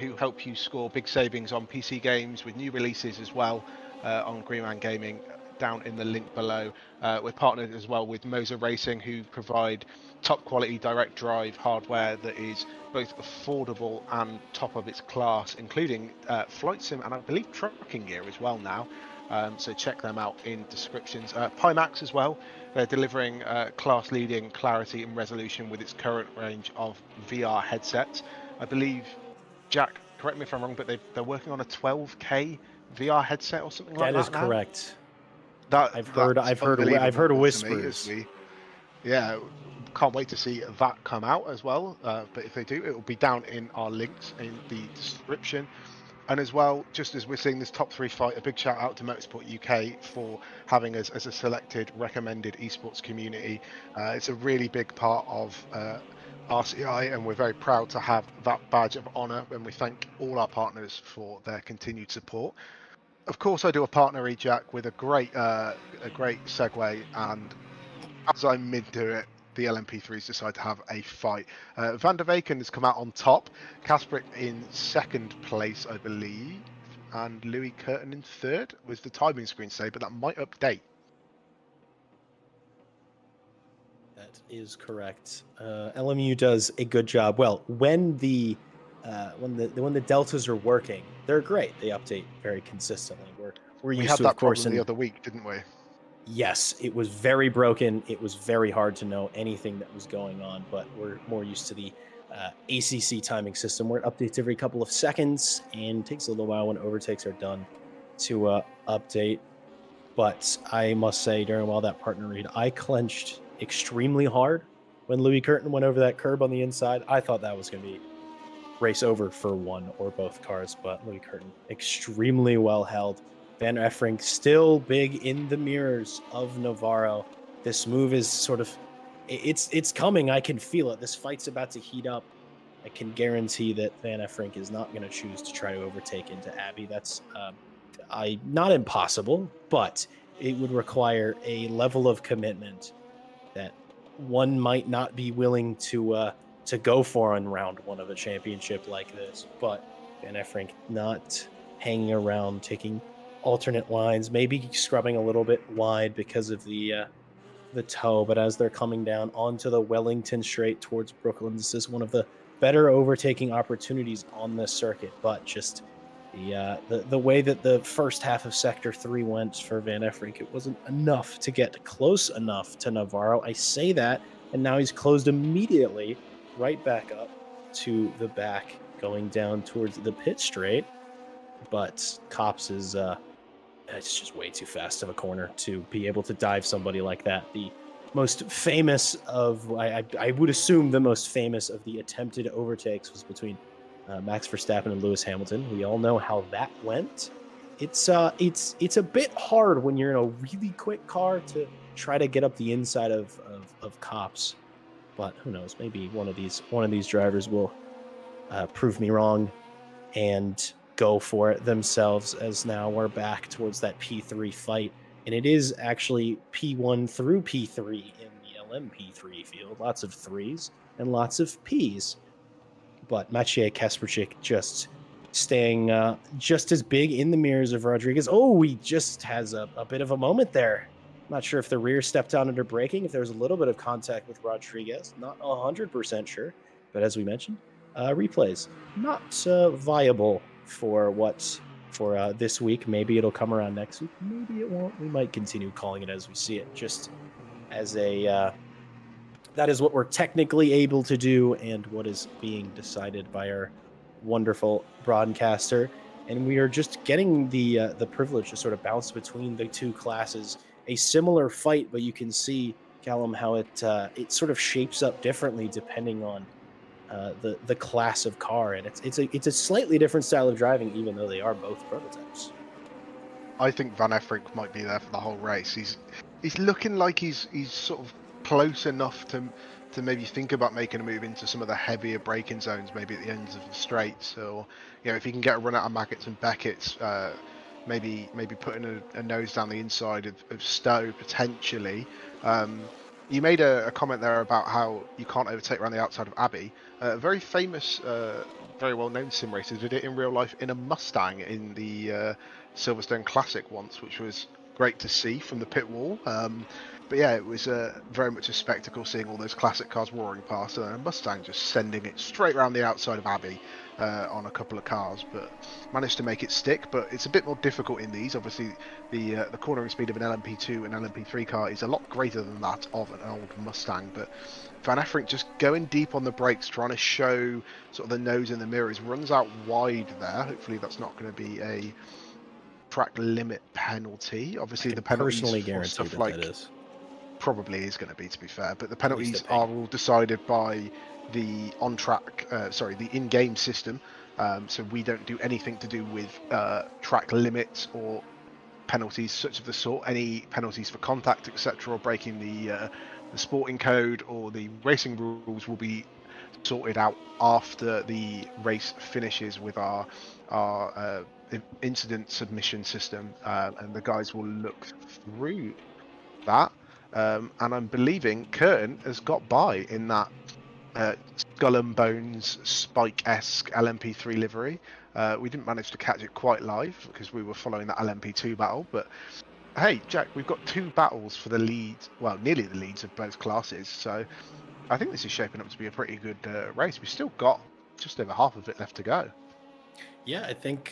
who help you score big savings on PC games with new releases as well on Green Man Gaming, down in the link below. We're partnered as well with Moser Racing, who provide top quality direct drive hardware that is both affordable and top of its class, including flight sim and I believe trucking gear as well now. So check them out in descriptions. Pimax as well. They're delivering class-leading clarity and resolution with its current range of VR headsets. I believe, Jack, correct me if I'm wrong, but they're working on a 12K VR headset or something like That is that now. correct. That's I've unbelievable heard to me. whispers. Yeah, can't wait to see that come out as well. But if they do, it will be down in our links in the description. And as well, just as we're seeing this top three fight, a big shout out to Motorsport UK for having us as a selected recommended esports community. It's a really big part of RCI, and we're very proud to have that badge of honour. And we thank all our partners for their continued support. Of course, I do a partner Jack with a great segue, and as I'm into it, the LMP3s decide to have a fight. Van der Weyken has come out on top, Kasprick in second place, I believe, and Louis Curtin in third, was the timing screen say, but that might update. That is correct. LMU does a good job. Well, when the deltas are working, they're great. They update very consistently. We're We used had to, of that course, problem the and other week, didn't we? yes, it was very broken. It was very hard to know anything that was going on, but we're more used to the ACC timing system where it updates every couple of seconds and takes a little while when overtakes are done to update. But I must say, during while that partner read, I clenched extremely hard when Louis Curtin went over that curb on the inside. I thought that was going to be race over for one or both cars, but Louis Curtin extremely well held. Van Effring still big in the mirrors of Navarro. This move is sort of it's coming. I can feel it. This fight's about to heat up. I can guarantee that Van Effring is not going to choose to try to overtake into Abbey. That's not impossible, but it would require a level of commitment that one might not be willing to go for on round one of a championship like this. But Van Effring not hanging around, taking alternate lines, maybe scrubbing a little bit wide because of the toe. But as they're coming down onto the Wellington straight towards Brooklyn, this is one of the better overtaking opportunities on this circuit. But just the way that the first half of Sector 3 went for Van Effring, it wasn't enough to get close enough to Navarro. I say that, and now he's closed immediately right back up to the back, going down towards the pit straight. But Cops is it's just way too fast of a corner to be able to dive somebody like that. The most famous of, I would assume the most famous of the attempted overtakes was between Max Verstappen and Lewis Hamilton. We all know how that went. It's a bit hard when you're in a really quick car to try to get up the inside of Cops. But who knows? Maybe one of these drivers will prove me wrong and go for it themselves, as now we're back towards that P3 fight. And it is actually P1 through P3 in the LMP3 field. Lots of threes. and lots of P's. But Maciej Kasperczyk just staying just as big in the mirrors of Rodriguez. Oh, he just has a bit of a moment there. Not sure if the rear stepped down under braking, if there was a little bit of contact with Rodriguez. Not 100% sure. But as we mentioned, replays not viable for this week. Maybe it'll come around next week. Maybe it won't. We might continue calling it as we see it, just as a that is what we're technically able to do and what is being decided by our wonderful broadcaster. And we are just getting the privilege to sort of bounce between the two classes. A similar fight, but you can see, Callum, how it sort of shapes up differently depending on the class of car, and it's a slightly different style of driving, even though they are both prototypes. I think Van Effrink might be there for the whole race. He's looking like he's sort of close enough to maybe think about making a move into some of the heavier braking zones, maybe at the ends of the straights, or if he can get a run out of Maggots and Beckett's, maybe putting a nose down the inside of Stowe potentially. You made a comment there about how you can't overtake around the outside of Abbey. A very famous, very well-known sim racer did it in real life in a Mustang in the Silverstone Classic once, which was great to see from the pit wall. But yeah, it was very much a spectacle seeing all those classic cars roaring past, and a Mustang just sending it straight around the outside of Abbey on a couple of cars, but managed to make it stick. But it's a bit more difficult in these. Obviously, the cornering speed of an LMP2 and LMP3 car is a lot greater than that of an old Mustang. But Van Effrink just going deep on the brakes, trying to show sort of the nose in the mirrors, runs out wide there. Hopefully, that's not going to be a track limit penalty. Obviously, the penalties personally for guarantee stuff that like that is. Probably is going to be, to be fair, but the penalties are all decided by the the in-game system. So we don't do anything to do with track limits or penalties such of the sort. Any penalties for contact, etc., or breaking the sporting code or the racing rules will be sorted out after the race finishes with our incident submission system, and the guys will look through that. And I'm believing Curtin has got by in that Skull and Bones Spike-esque LMP3 livery. We didn't manage to catch it quite live because we were following that LMP2 battle. But hey, Jack, we've got two battles for the lead, well, nearly the leads of both classes. So I think this is shaping up to be a pretty good race. We've still got just over half of it left to go. Yeah, I think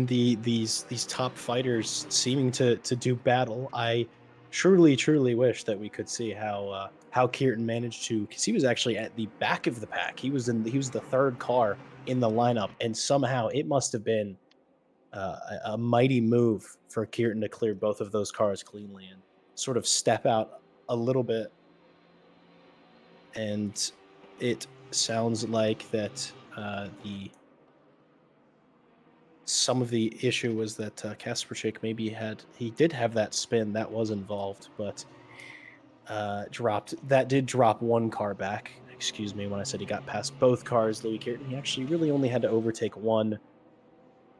these top fighters seeming to do battle. I truly wish that we could see how Kierton managed to, because he was actually at the back of the pack. He was the third car in the lineup, and somehow it must have been a mighty move for Kierton to clear both of those cars cleanly and sort of step out a little bit. And it sounds like that some of the issue was that Kasperczyk maybe did have that spin that was involved, but did drop one car back. Excuse me when I said he got past both cars, Louis Kierton. He actually really only had to overtake one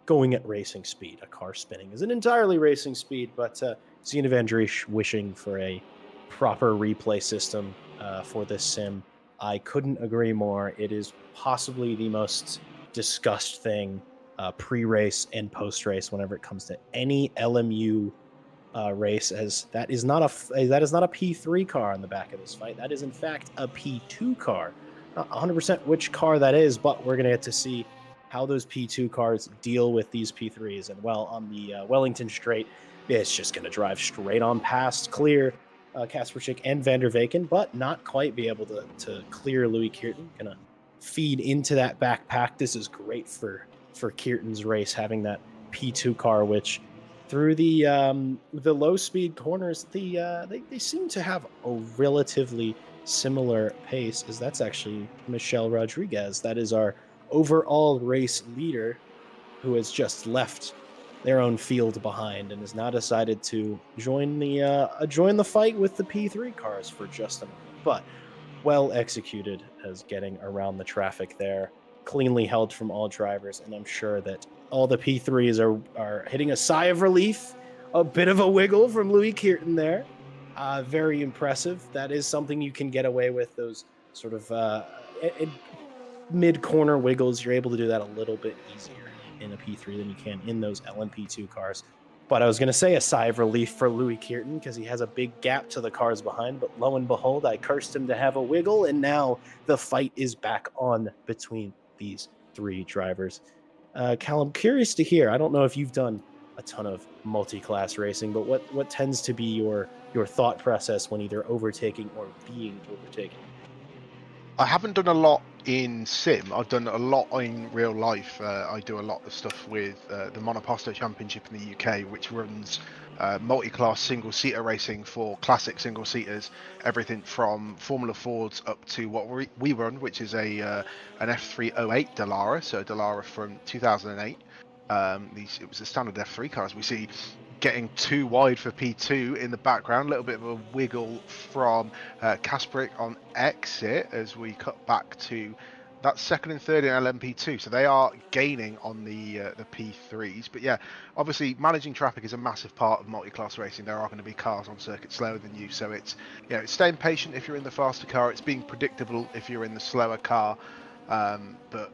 going at racing speed. A car spinning isn't entirely racing speed, but Zina Van Driesch wishing for a proper replay system for this sim. I couldn't agree more. It is possibly the most discussed thing pre-race and post-race whenever it comes to any LMU race, as that is not a P3 car on the back of this fight. That is in fact a P2 car. Not 100% which car that is, but we're going to get to see how those P2 cars deal with these P3s. And well, on the Wellington straight, it's just going to drive straight on past, clear Kasperczyk and Van der Weyken, but not quite be able to clear Louis Kierton. Going to feed into that backpack. This is great for Kierton's race, having that P2 car, which through the low speed corners, they seem to have a relatively similar pace, as that's actually Michelle Rodriguez. That is our overall race leader, who has just left their own field behind and has now decided to join the fight with the P3 cars for just a moment. But well executed as getting around the traffic there, cleanly held from all drivers, and I'm sure that all the P3s are hitting a sigh of relief. A bit of a wiggle from Louis Kierton there. Very impressive. That is something you can get away with, those sort of mid-corner wiggles. You're able to do that a little bit easier in a P3 than you can in those LMP2 cars. But I was going to say a sigh of relief for Louis Kearton because he has a big gap to the cars behind. But lo and behold, I cursed him to have a wiggle, and now the fight is back on between these three drivers. Cal, I'm curious to hear. I don't know if you've done a ton of multi-class racing, but what tends to be your thought process when either overtaking or being overtaken? I haven't done a lot in sim. I've done a lot in real life. I do a lot of stuff with the Monoposto Championship in the UK, which runs multi-class single-seater racing for classic single-seaters, everything from Formula Fords up to what we run, which is an F308 Dallara, so a Dallara from 2008. It was a standard F3 car, as we see, getting too wide for P2 in the background. A little bit of a wiggle from Kasperik on exit as we cut back to that second and third in LMP2. So they are gaining on the P3s. But yeah, obviously managing traffic is a massive part of multi-class racing. There are going to be cars on circuit slower than you. So it's, it's staying patient if you're in the faster car. It's being predictable if you're in the slower car. But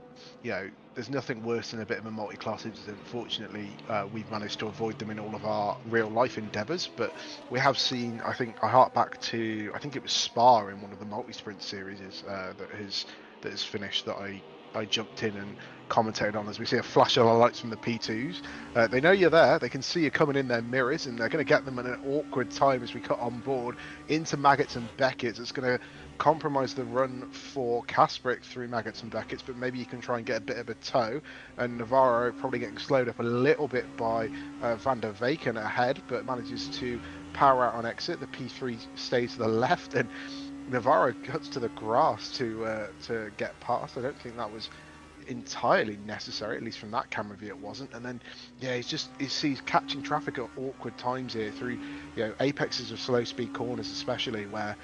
there's nothing worse than a bit of a multi-class incident. Fortunately, we've managed to avoid them in all of our real-life endeavours, but we have seen, I hark back to, I think it was Spa in one of the multi-sprint series that has finished that I jumped in and commentated on, as we see a flash of lights from the P2s. They know you're there, they can see you coming in their mirrors, and they're going to get them at an awkward time as we cut on board into Maggots and Beckett's. It's going to compromise the run for Kasperik through Maggots and Beckett's, but maybe you can try and get a bit of a tow. And Navarro probably getting slowed up a little bit by Van der Weyken ahead, but manages to power out on exit. The P3 stays to the left, and Navarro cuts to the grass to get past. I don't think that was entirely necessary, at least from that camera view it wasn't. And then he's catching traffic at awkward times here through apexes of slow speed corners, especially where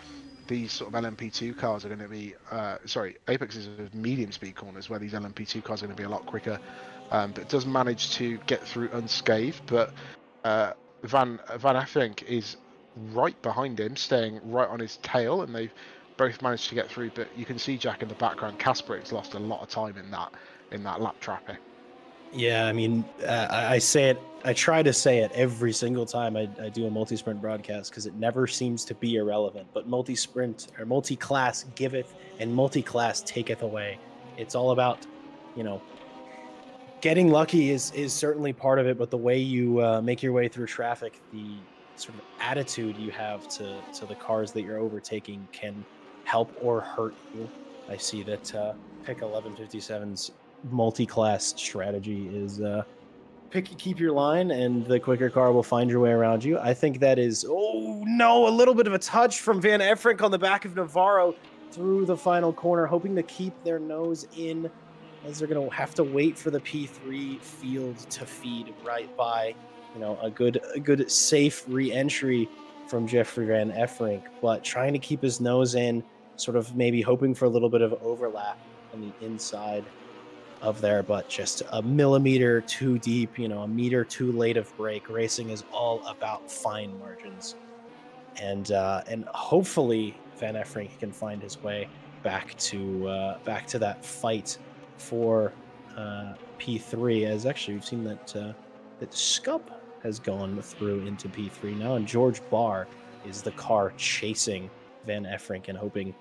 these sort of LMP2 cars are going to be apexes of medium speed corners where these LMP2 cars are going to be a lot quicker, but it does manage to get through unscathed. But Van Effenk is right behind him, staying right on his tail, and they've both managed to get through. But you can see, Jack, in the background, Kasperik's lost a lot of time in that lap traffic. Yeah, I mean, I say it. I try to say it every single time I do a multi-sprint broadcast because it never seems to be irrelevant. But multi-sprint or multi-class giveth and multi-class taketh away. It's all about, getting lucky is certainly part of it. But the way you make your way through traffic, the sort of attitude you have to the cars that you're overtaking can help or hurt you. I see that pick 1157's multi-class strategy is keep your line and the quicker car will find your way around you. I think that is a little bit of a touch from Van Effenk on the back of Navarro through the final corner, hoping to keep their nose in as they're going to have to wait for the P3 field to feed right by a good safe re-entry from Jeffrey Van Effenk, but trying to keep his nose in, sort of maybe hoping for a little bit of overlap on the inside of there, but just a millimeter too deep, a meter too late of break. Racing is all about fine margins, and hopefully Van Effenk can find his way back to that fight for P3. As actually we've seen that Scup has gone through into P3 now, and George Barr is the car chasing Van Effenk and hoping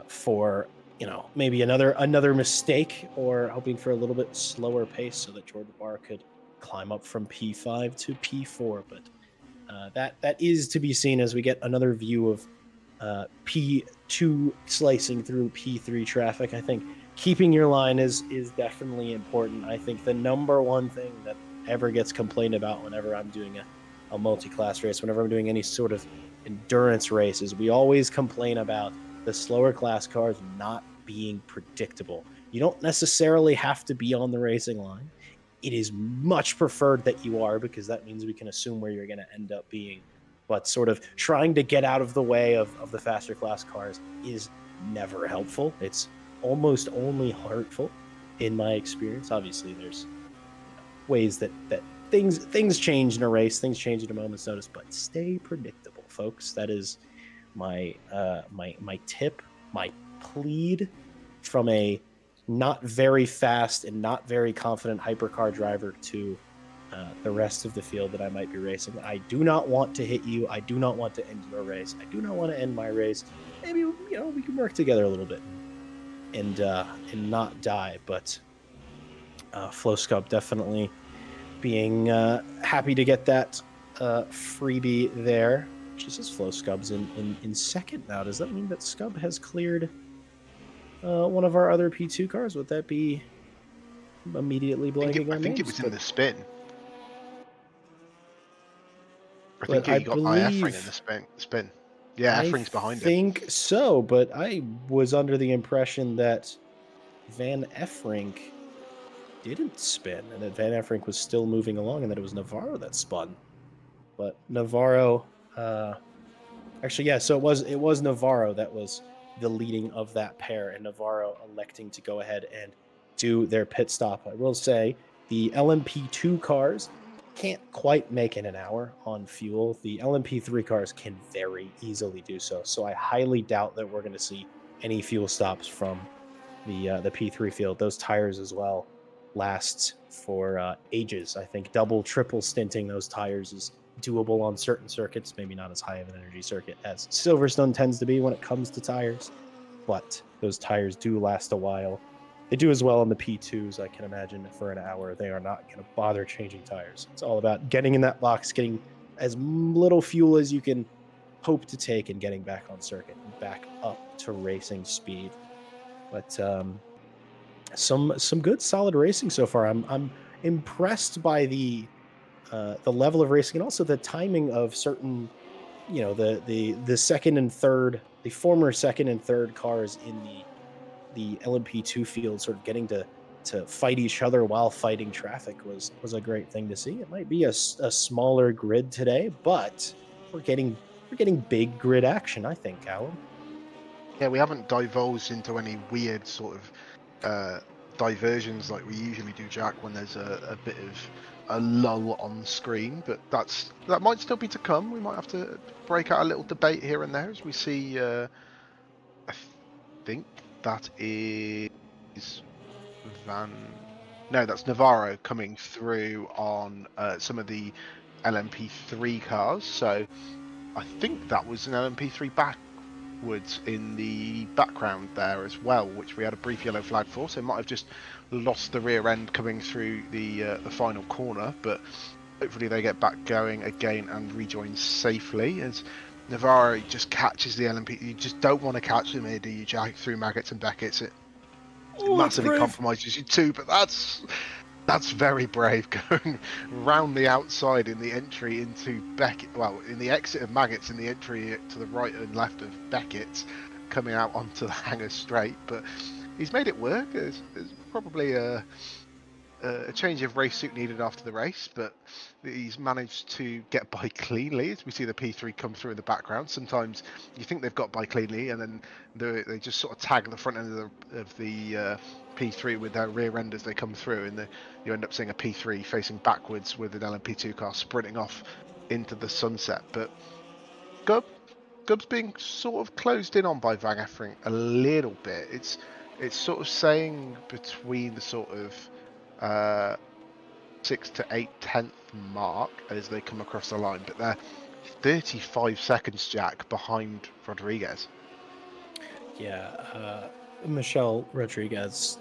for maybe another mistake, or hoping for a little bit slower pace so that George Barr could climb up from P5 to P4. But that is to be seen as we get another view of P2 slicing through P3 traffic. I think keeping your line is definitely important. I think the number one thing that ever gets complained about whenever I'm doing a multi-class race, whenever I'm doing any sort of endurance races, we always complain about the slower class cars not being predictable. You don't necessarily have to be on the racing line. It is much preferred that you are, because that means we can assume where you're going to end up being. But sort of trying to get out of the way of the faster class cars is never helpful. It's almost only hurtful in my experience. Obviously, there's ways that things change in a race, things change at a moment's notice, but stay predictable, folks. That is my tip, my plead from a not very fast and not very confident hypercar driver to the rest of the field that I might be racing. I do not want to hit you. I do not want to end your race. I do not want to end my race. Maybe we can work together a little bit and not die. But Flowscub definitely being happy to get that freebie there. Jesus, Flowscub's in second now. Does that mean that Scub has cleared one of our other P2 cars? Would that be immediately blanking on I think names? It was in the spin. I But think he got by Effring in the spin. Yeah, Effering's behind him. I think so, but I was under the impression that Van Effring didn't spin and that Van Effring was still moving along and that it was Navarro that spun. But Navarro, actually, yeah, so it was Navarro that was the leading of that pair, and Navarro electing to go ahead and do their pit stop. I will say the LMP2 cars can't quite make it an hour on fuel. The LMP3 cars can very easily do so. So I highly doubt that we're going to see any fuel stops from the P3 field. Those tires as well last for ages. I think double, triple stinting those tires is doable on certain circuits, maybe not as high of an energy circuit as Silverstone tends to be when it comes to tires, but those tires do last a while. They do as well on the P2s, I can imagine. For an hour, they are not going to bother changing tires. It's all about getting in that box, getting as little fuel as you can hope to take, and getting back on circuit and back up to racing speed. But some good, solid racing so far. I'm impressed by the level of racing and also the timing of certain, the second and third, the former second and third cars in the LMP2 field sort of getting to fight each other while fighting traffic was a great thing to see. It might be a smaller grid today, but we're getting big grid action, I think, Alan. Yeah, we haven't divulged into any weird sort of diversions like we usually do, Jack, when there's a bit of a lull on screen, but that might still be to come. We might have to break out a little debate here and there as we see. I think that is that's Navarro coming through on some of the LMP3 cars. So I think that was an LMP3 backwards in the background there as well, which we had a brief yellow flag for. So it might have just lost the rear end coming through the final corner, but hopefully they get back going again and rejoin safely as Navarro just catches the LMP. You just don't want to catch them here, do you, Jack, through Maggots and Beckett's. It massively compromises you too, but that's very brave, going round the outside in the entry into Beckett. Well, in the exit of Maggots, in the entry to the right and left of Beckett's, coming out onto the hangar straight. But he's made it work. There's probably a change of race suit needed after the race, but he's managed to get by cleanly as we see the P3 come through in the background. Sometimes you think they've got by cleanly and then they just sort of tag the front end of the P3 with their rear end as they come through, and you end up seeing a P3 facing backwards with an LMP2 car sprinting off into the sunset. But Gubb's being sort of closed in on by Van Effring a little bit. It's sort of saying between the sort of 6 to 8/10 mark as they come across the line, but they're 35 seconds, Jack, behind Rodriguez. Yeah, Michelle Rodriguez.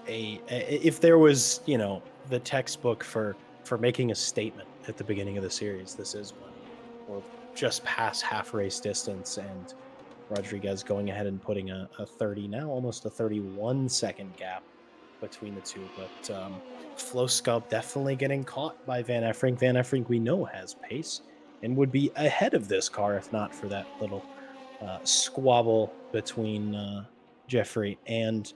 If there was, the textbook for making a statement at the beginning of the series, this is one. We're just past half race distance, and Rodriguez going ahead and putting a 30 now, almost a 31 second gap between the two. But Flowscub definitely getting caught by Van Effring. Van Effring, we know, has pace and would be ahead of this car if not for that little squabble between Jeffrey and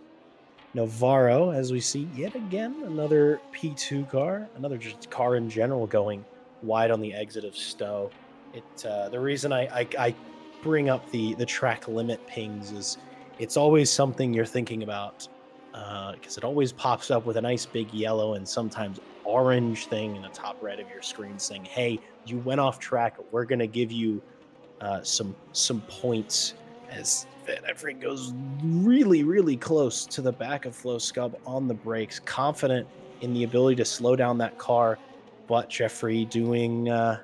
Navarro, as we see yet again another P2 car, another just car in general going wide on the exit of Stowe. The reason I bring up the track limit pings is it's always something you're thinking about, because it always pops up with a nice big yellow and sometimes orange thing in the top right of your screen saying, hey, you went off track, we're going to give you some points as Van Effring goes really, really close to the back of Flo Scub on the brakes, confident in the ability to slow down that car. But Jeffrey doing, I'm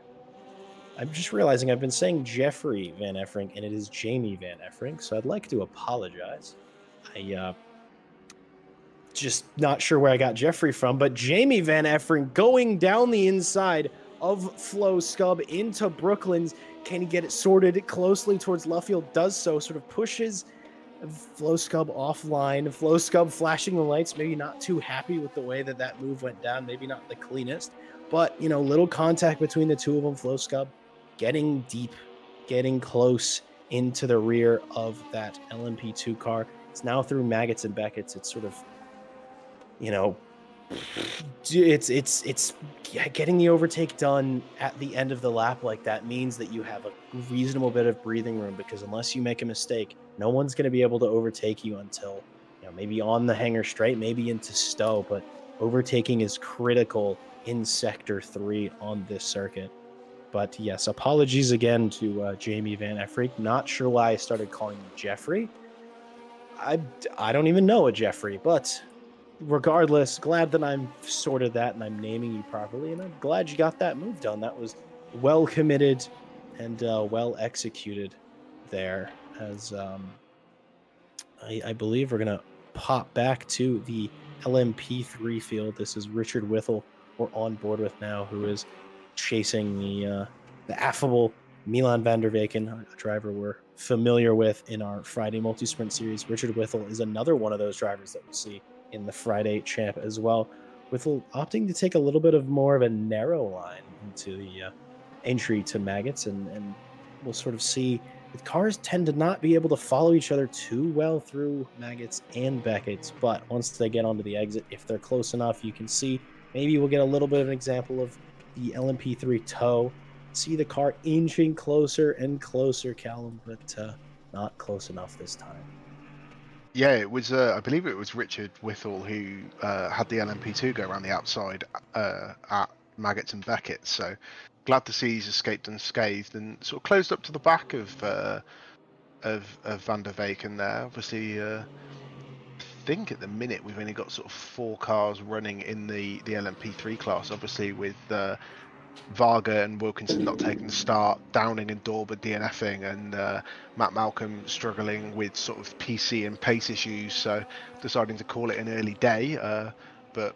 just realizing I've been saying Jeffrey Van Effring and it is Jamie Van Effring. So I'd like to apologize. I just not sure where I got Jeffrey from, but Jamie Van Effring going down the inside of Flo Scub into Brooklyn's. Can he get it sorted closely towards Luffield? Does so, sort of pushes Flo Scub offline. Flo Scub flashing the lights, maybe not too happy with the way that that move went down, maybe not the cleanest, but, you know, little contact between the two of them. Flo Scub getting deep, getting close into the rear of that LMP2 car. It's now through Maggots and Beckett's. It's sort of, you know, it's getting the overtake done at the end of the lap like that means that you have a reasonable bit of breathing room, because unless you make a mistake, no one's going to be able to overtake you until, you know, maybe on the hanger straight, maybe into Stowe, but overtaking is critical in sector 3 on this circuit. But yes, apologies again to Jamie Van Effring. Not sure why I started calling you Jeffrey. I don't even know a Jeffrey, but regardless, glad that I'm sorted that and I'm naming you properly, and I'm glad you got that move done. That was well committed and well executed there. As I believe we're gonna pop back to the LMP3 field. This is Richard Whittle we're on board with now, who is chasing the affable Milan van der Weyken, a driver we're familiar with in our Friday multi-sprint series. Richard Whittle is another one of those drivers that we'll see in the Friday champ as well. Whittle opting to take a little bit of more of a narrow line into the entry to Maggots, and we'll sort of see the cars tend to not be able to follow each other too well through Maggots and Beckett's, but once they get onto the exit, if they're close enough, you can see maybe we'll get a little bit of an example of the LMP3 toe. See the car inching closer and closer, Callum, but not close enough this time. Yeah, it was. I believe it was Richard Whittle who had the LMP2 go around the outside at Maggots and Beckett. So glad to see he's escaped unscathed and sort of closed up to the back of Van der Weyken there. Obviously, I think at the minute we've only got sort of 4 cars running in the LMP3 class. Obviously, with Varga and Wilkinson not taking the start, Downing and Dorber DNFing, and Matt Malcolm struggling with sort of PC and pace issues, so deciding to call it an early day. But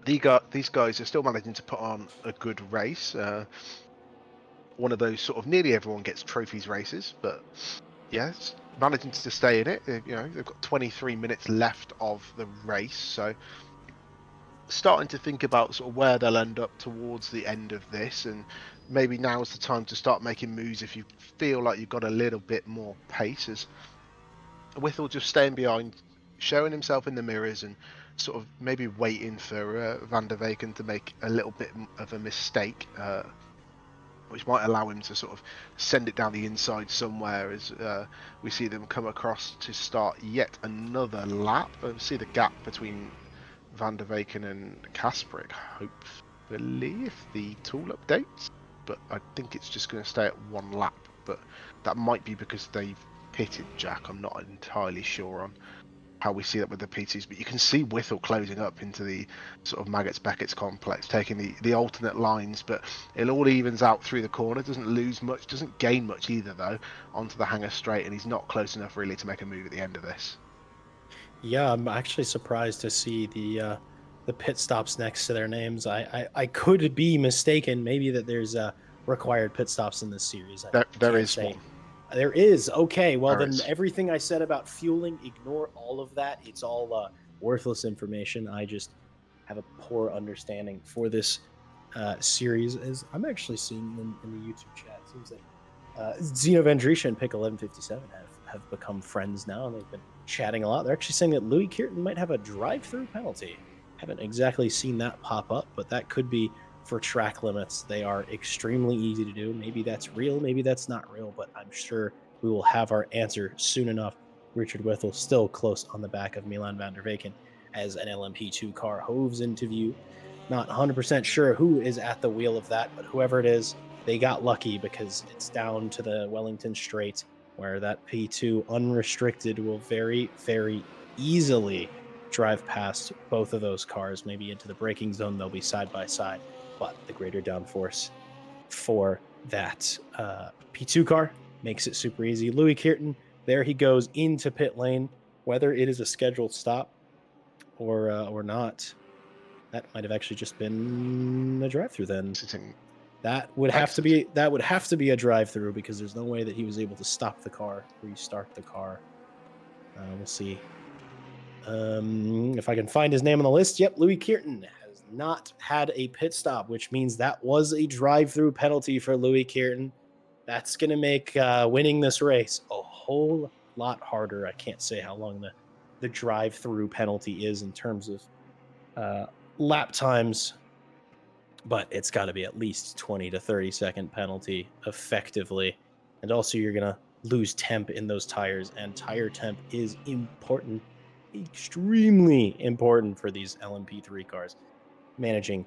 these guys are still managing to put on a good race. One of those sort of nearly everyone gets trophies races, but yes, managing to stay in it. You know, they've got 23 minutes left of the race, so starting to think about sort of where they'll end up towards the end of this, and maybe now's the time to start making moves if you feel like you've got a little bit more pace. As Whittle just staying behind, showing himself in the mirrors, and sort of maybe waiting for Van der Weyken to make a little bit of a mistake, which might allow him to sort of send it down the inside somewhere, as we see them come across to start yet another lap. See the gap between Van der Weyken and Kasperik, hopefully, if the tool updates, but I think it's just going to stay at 1 lap, but that might be because they've pitted Jack. I'm not entirely sure on how we see that with the PTs, but you can see Whittle closing up into the sort of Maggots-Beckett's complex, taking the alternate lines, but it all evens out through the corner, doesn't lose much, doesn't gain much either though, onto the hanger straight, and he's not close enough really to make a move at the end of this. Yeah, I'm actually surprised to see the pit stops next to their names. I could be mistaken. Maybe that there's required pit stops in this series. There is one. There is. Okay, well then everything I said about fueling, ignore all of that. It's all worthless information. I just have a poor understanding for this series. As I'm actually seeing in the YouTube chat, it seems that Zeno Vandrisha and Pick 1157 have become friends now, and they've been chatting a lot. They're actually saying that Louis Kirton might have a drive-through penalty. Haven't exactly seen that pop up, but that could be for track limits. They are extremely easy to do. Maybe that's real, maybe that's not real, but I'm sure we will have our answer soon enough. Richard Whittle still close on the back of Milan van der Weyken as an LMP2 car hoves into view. Not 100% sure who is at the wheel of that, but whoever it is, they got lucky because it's down to the Wellington Straight. where that P2 unrestricted will very, very easily drive past both of those cars, maybe into the braking zone. They'll be side by side, but the greater downforce for that P2 car makes it super easy. Louis Kirton, there he goes into pit lane, whether it is a scheduled stop or not. That might have actually just been a drive-through then. That would have to be a drive-through because there's no way that he was able to stop the car, restart the car. We'll see. If I can find his name on the list. Yep, Louis Kirton has not had a pit stop, which means that was a drive-through penalty for Louis Kirton. That's going to make winning this race a whole lot harder. I can't say how long the drive-through penalty is in terms of lap times, but it's got to be at least 20 to 30 second penalty effectively. And also you're going to lose temp in those tires, and tire temp is important, extremely important for these LMP3 cars. Managing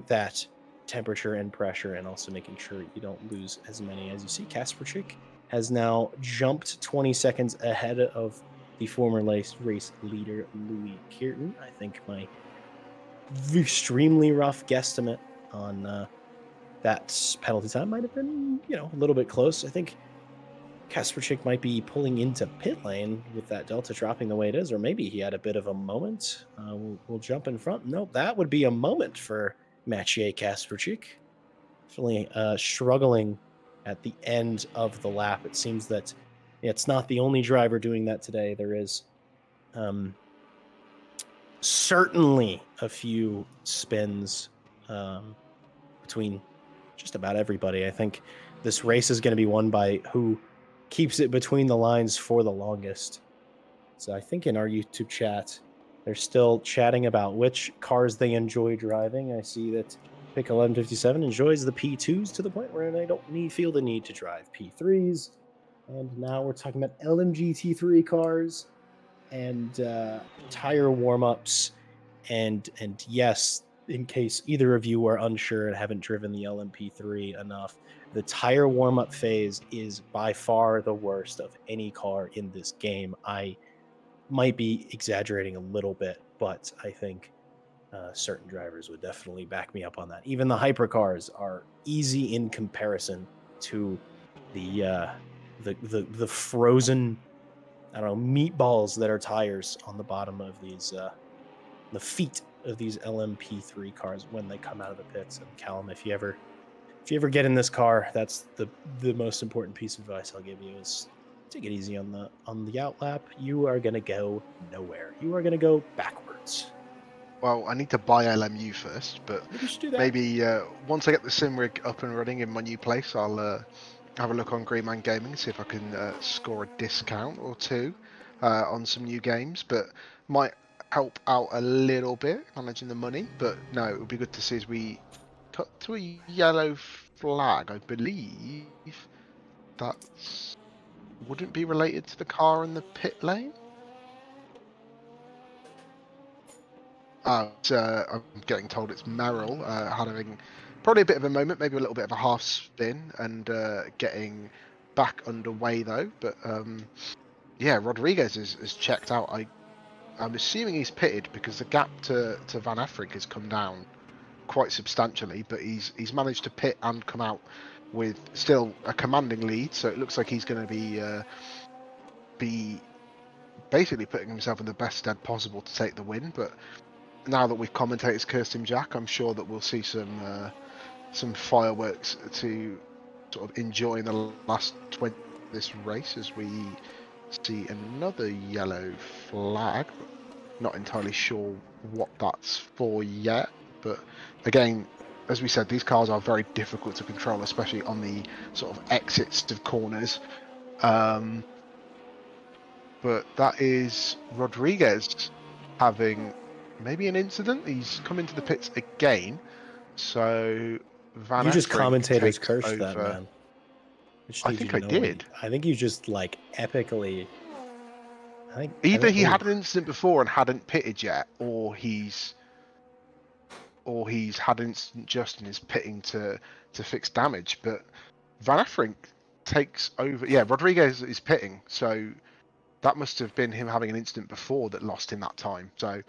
that temperature and pressure, and also making sure you don't lose as many. As you see, Kasperczyk has now jumped 20 seconds ahead of the former race leader, Louis Kirton. I think my extremely rough guesstimate on that penalty time might have been, a little bit close. I think Kasperczyk might be pulling into pit lane with that delta dropping the way it is, or maybe he had a bit of a moment. We'll jump in front. Nope, that would be a moment for Mathieu Kasperczyk. Definitely struggling at the end of the lap. It seems that it's not the only driver doing that today. There is certainly a few spins between just about everybody. I think this race is going to be won by who keeps it between the lines for the longest. So I think in our YouTube chat, they're still chatting about which cars they enjoy driving. I see that Pick 1157 enjoys the P2s to the point where they don't feel the need to drive P3s. And now we're talking about LMGT3 cars and tire warm-ups. And yes, in case either of you are unsure and haven't driven the LMP3 enough, the tire warm-up phase is by far the worst of any car in this game. I might be exaggerating a little bit, but I think certain drivers would definitely back me up on that. Even the hypercars are easy in comparison to the frozen, meatballs that are tires on the bottom of these, the feet of these LMP3 cars when they come out of the pits. And Callum, if you ever get in this car, that's the most important piece of advice I'll give you is take it easy on the out lap. You are gonna go nowhere. You are gonna go backwards. Well, I need to buy LMU first, but maybe once I get the sim rig up and running in my new place, I'll have a look on Greenman Gaming, see if I can score a discount or two on some new games. But might help out a little bit managing the money. But no, it would be good to see as we cut to a yellow flag. I believe that wouldn't be related to the car in the pit lane. I'm getting told it's Merrill having probably a bit of a moment, maybe a little bit of a half spin and getting back underway though. But yeah, Rodriguez is checked out. I'm assuming he's pitted because the gap to Van Effrik has come down quite substantially, but he's managed to pit and come out with still a commanding lead. So it looks like he's going to be basically putting himself in the best stead possible to take the win. But now that we've commentated cursed him Jack, I'm sure that we'll see some fireworks to sort of enjoy in the last 20 this race as we see another yellow flag. Not entirely sure what that's for yet, but again, as we said, these cars are very difficult to control, especially on the sort of exits of corners. But that is Rodriguez having maybe an incident. He's come into the pits again, so Van You just Effrik commentators takes cursed over. that man. I think I did. I think you just like epically. Either he had an incident before and hadn't pitted yet, or he's had an incident just and is pitting to fix damage. But Van Effrik takes over. Yeah, Rodriguez is pitting, so that must have been him having an incident before that lost him that time. So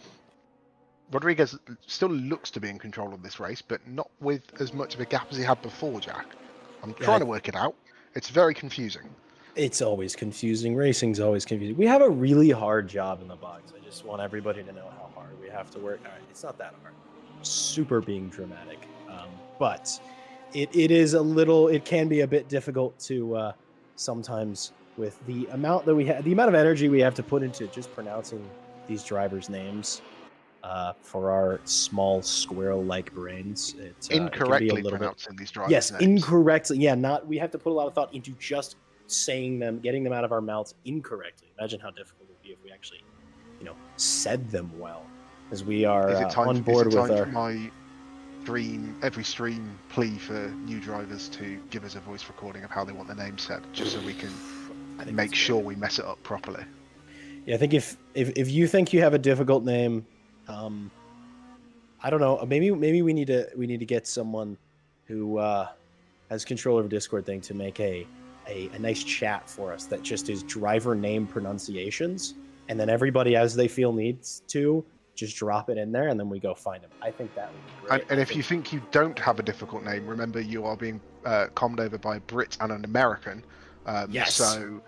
Rodriguez still looks to be in control of this race, but not with as much of a gap as he had before, Jack. I'm trying to work it out. It's very confusing. It's always confusing. Racing's always confusing. We have a really hard job in the box. I just want everybody to know how hard we have to work. All right, it's not that hard. Super being dramatic. But it is a little, it can be a bit difficult to sometimes with the amount that we have, the amount of energy we have to put into just pronouncing these drivers' names for our small squirrel-like brains. Incorrectly pronouncing these drivers' names. Yes, incorrectly. Yeah, we have to put a lot of thought into just saying them, getting them out of our mouths incorrectly. Imagine how difficult it would be if we actually, said them well. As we are on board with our... my every stream plea for new drivers to give us a voice recording of how they want their name said, just so we can make sure we mess it up properly. Yeah, I think if you think you have a difficult name, I don't know, maybe we need to get someone who has control over Discord thing to make a nice chat for us that just is driver name pronunciations, and then everybody as they feel needs to just drop it in there, and then we go find them. I think that would be great. And if you think you don't have a difficult name, remember you are being commed over by a Brit and an American. Yes. So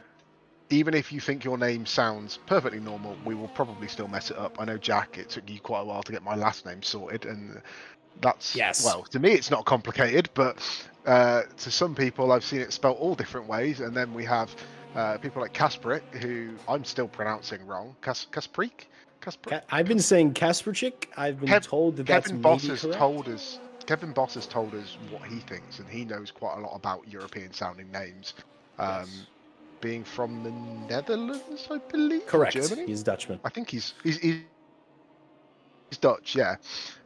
even if you think your name sounds perfectly normal, we will probably still mess it up. I know, Jack, it took you quite a while to get my last name sorted, and that's, well, to me it's not complicated, but to some people I've seen it spelled all different ways, and then we have people like Kasperik, who I'm still pronouncing wrong. Kasperik? I've been saying Kasperchik. I've been told that that's Kevin Boss has correct. Kevin Boss has told us what he thinks, and he knows quite a lot about European-sounding names. Being from the Netherlands, I believe. Correct. Germany? He's Dutchman. I think he's Dutch, yeah.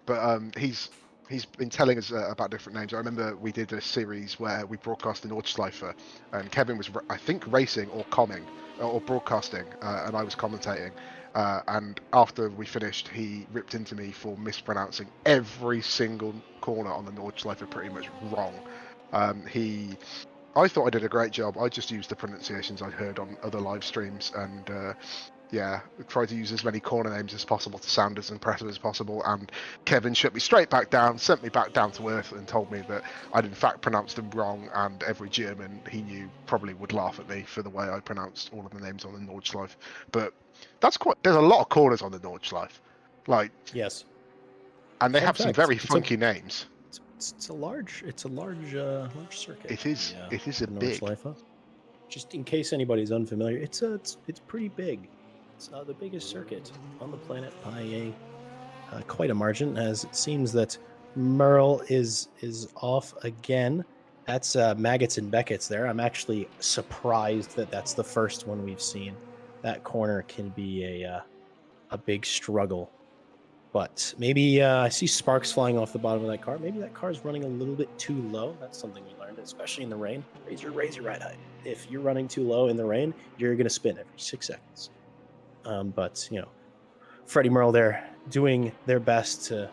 But he's been telling us about different names. I remember we did a series where we broadcast the Nordschleife, and Kevin was, I think, racing or comming or broadcasting, and I was commentating. And after we finished, he ripped into me for mispronouncing every single corner on the Nordschleife pretty much wrong. I thought I did a great job. I just used the pronunciations I'd heard on other live streams, and tried to use as many corner names as possible to sound as impressive as possible. And Kevin shut me straight back down, sent me back down to earth, and told me that I'd in fact pronounced them wrong, and every German he knew probably would laugh at me for the way I pronounced all of the names on the Nordschleife. But there's a lot of corners on the Nordschleife, yes, and they have some very funky names. It's a large circuit. It is. It is a big. Just in case anybody's unfamiliar, it's pretty big. It's the biggest circuit on the planet by quite a margin. As it seems that Merle is off again. That's Maggots and Beckett's there. I'm actually surprised that that's the first one we've seen. That corner can be a big struggle. But maybe I see sparks flying off the bottom of that car. Maybe that car is running a little bit too low. That's something we learned, especially in the rain. Raise your ride height. If you're running too low in the rain, you're going to spin every 6 seconds. But, Freddie Merle there doing their best to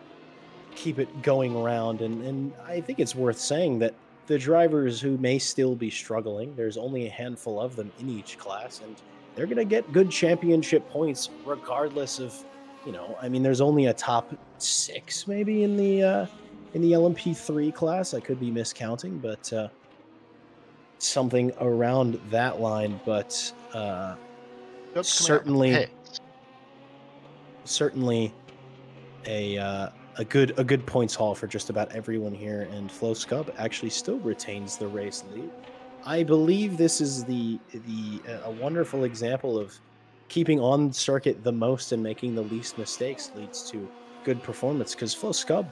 keep it going around. And I think it's worth saying that the drivers who may still be struggling, there's only a handful of them in each class, and they're going to get good championship points regardless of, there's only a top 6 maybe in the LMP3 class. I could be miscounting, but something around that line. But certainly a good points haul for just about everyone here. And Flo Scub actually still retains the race lead. I believe this is a wonderful example of keeping on circuit the most and making the least mistakes leads to good performance, because Flo Scub,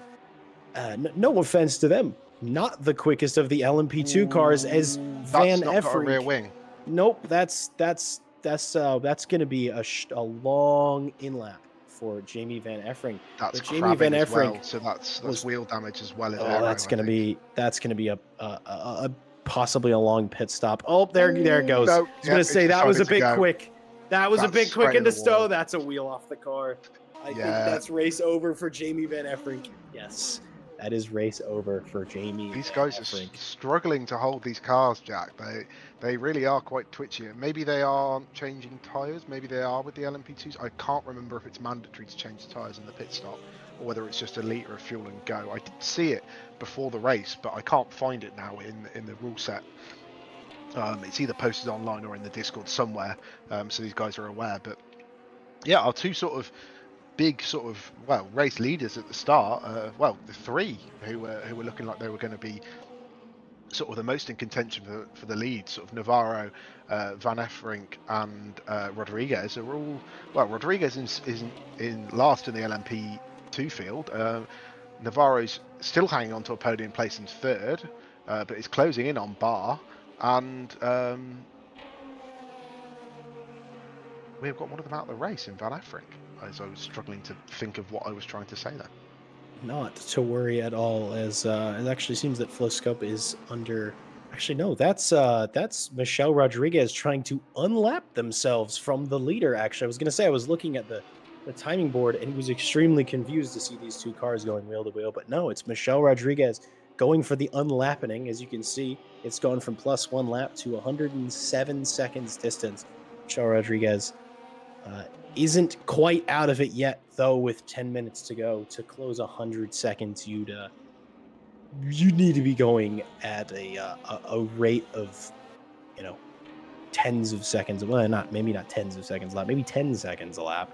no offense to them, not the quickest of the LMP2 cars as Van Effering. Got a rear wing. Nope, that's going to be a long in-lap for Jamie Van Effering. That's Jamie Van Effering. Well, so that's wheel damage as well as aero, that's going to be a possibly a long pit stop. Oh, there it goes. No, I was going to say that was a bit quick. That was a bit quick into Stowe. That's a wheel off the car. I think that's race over for Jamie Van Effering. Yes. That is race over for Jamie These Van guys are Effrink. struggling to hold these cars, Jack. They really are quite twitchy. Maybe they are changing tyres. Maybe they are with the LMP2s. I can't remember if it's mandatory to change tyres in the pit stop or whether it's just a litre of fuel and go. I did see it before the race, but I can't find it now in the rule set. It's either posted online or in the Discord somewhere, so these guys are aware. But yeah, our two sort of big race leaders at the start. The three who were looking like they were going to be sort of the most in contention for the lead, sort of Navarro, Van Effrink, and Rodriguez are all. Well, Rodriguez is in last in the LMP2 field. Navarro's still hanging on to a podium place in third, but is closing in on Barr. And we've got one of them out of the race in Van Effrink, as I was struggling to think of what I was trying to say there. Not to worry at all, as it actually seems that Floscup is under. Actually, no, that's Michelle Rodriguez trying to unlap themselves from the leader. Actually, I was going to say I was looking at the timing board and was extremely confused to see these two cars going wheel to wheel, but no, it's Michelle Rodriguez going for the unlapping. As you can see, it's gone from +1 lap to 107 seconds distance. Michelle Rodriguez isn't quite out of it yet, though. With 10 minutes to go to close 100 seconds, you need to be going at a rate of, tens of seconds. Well, maybe not tens of seconds a lap, maybe 10 seconds a lap.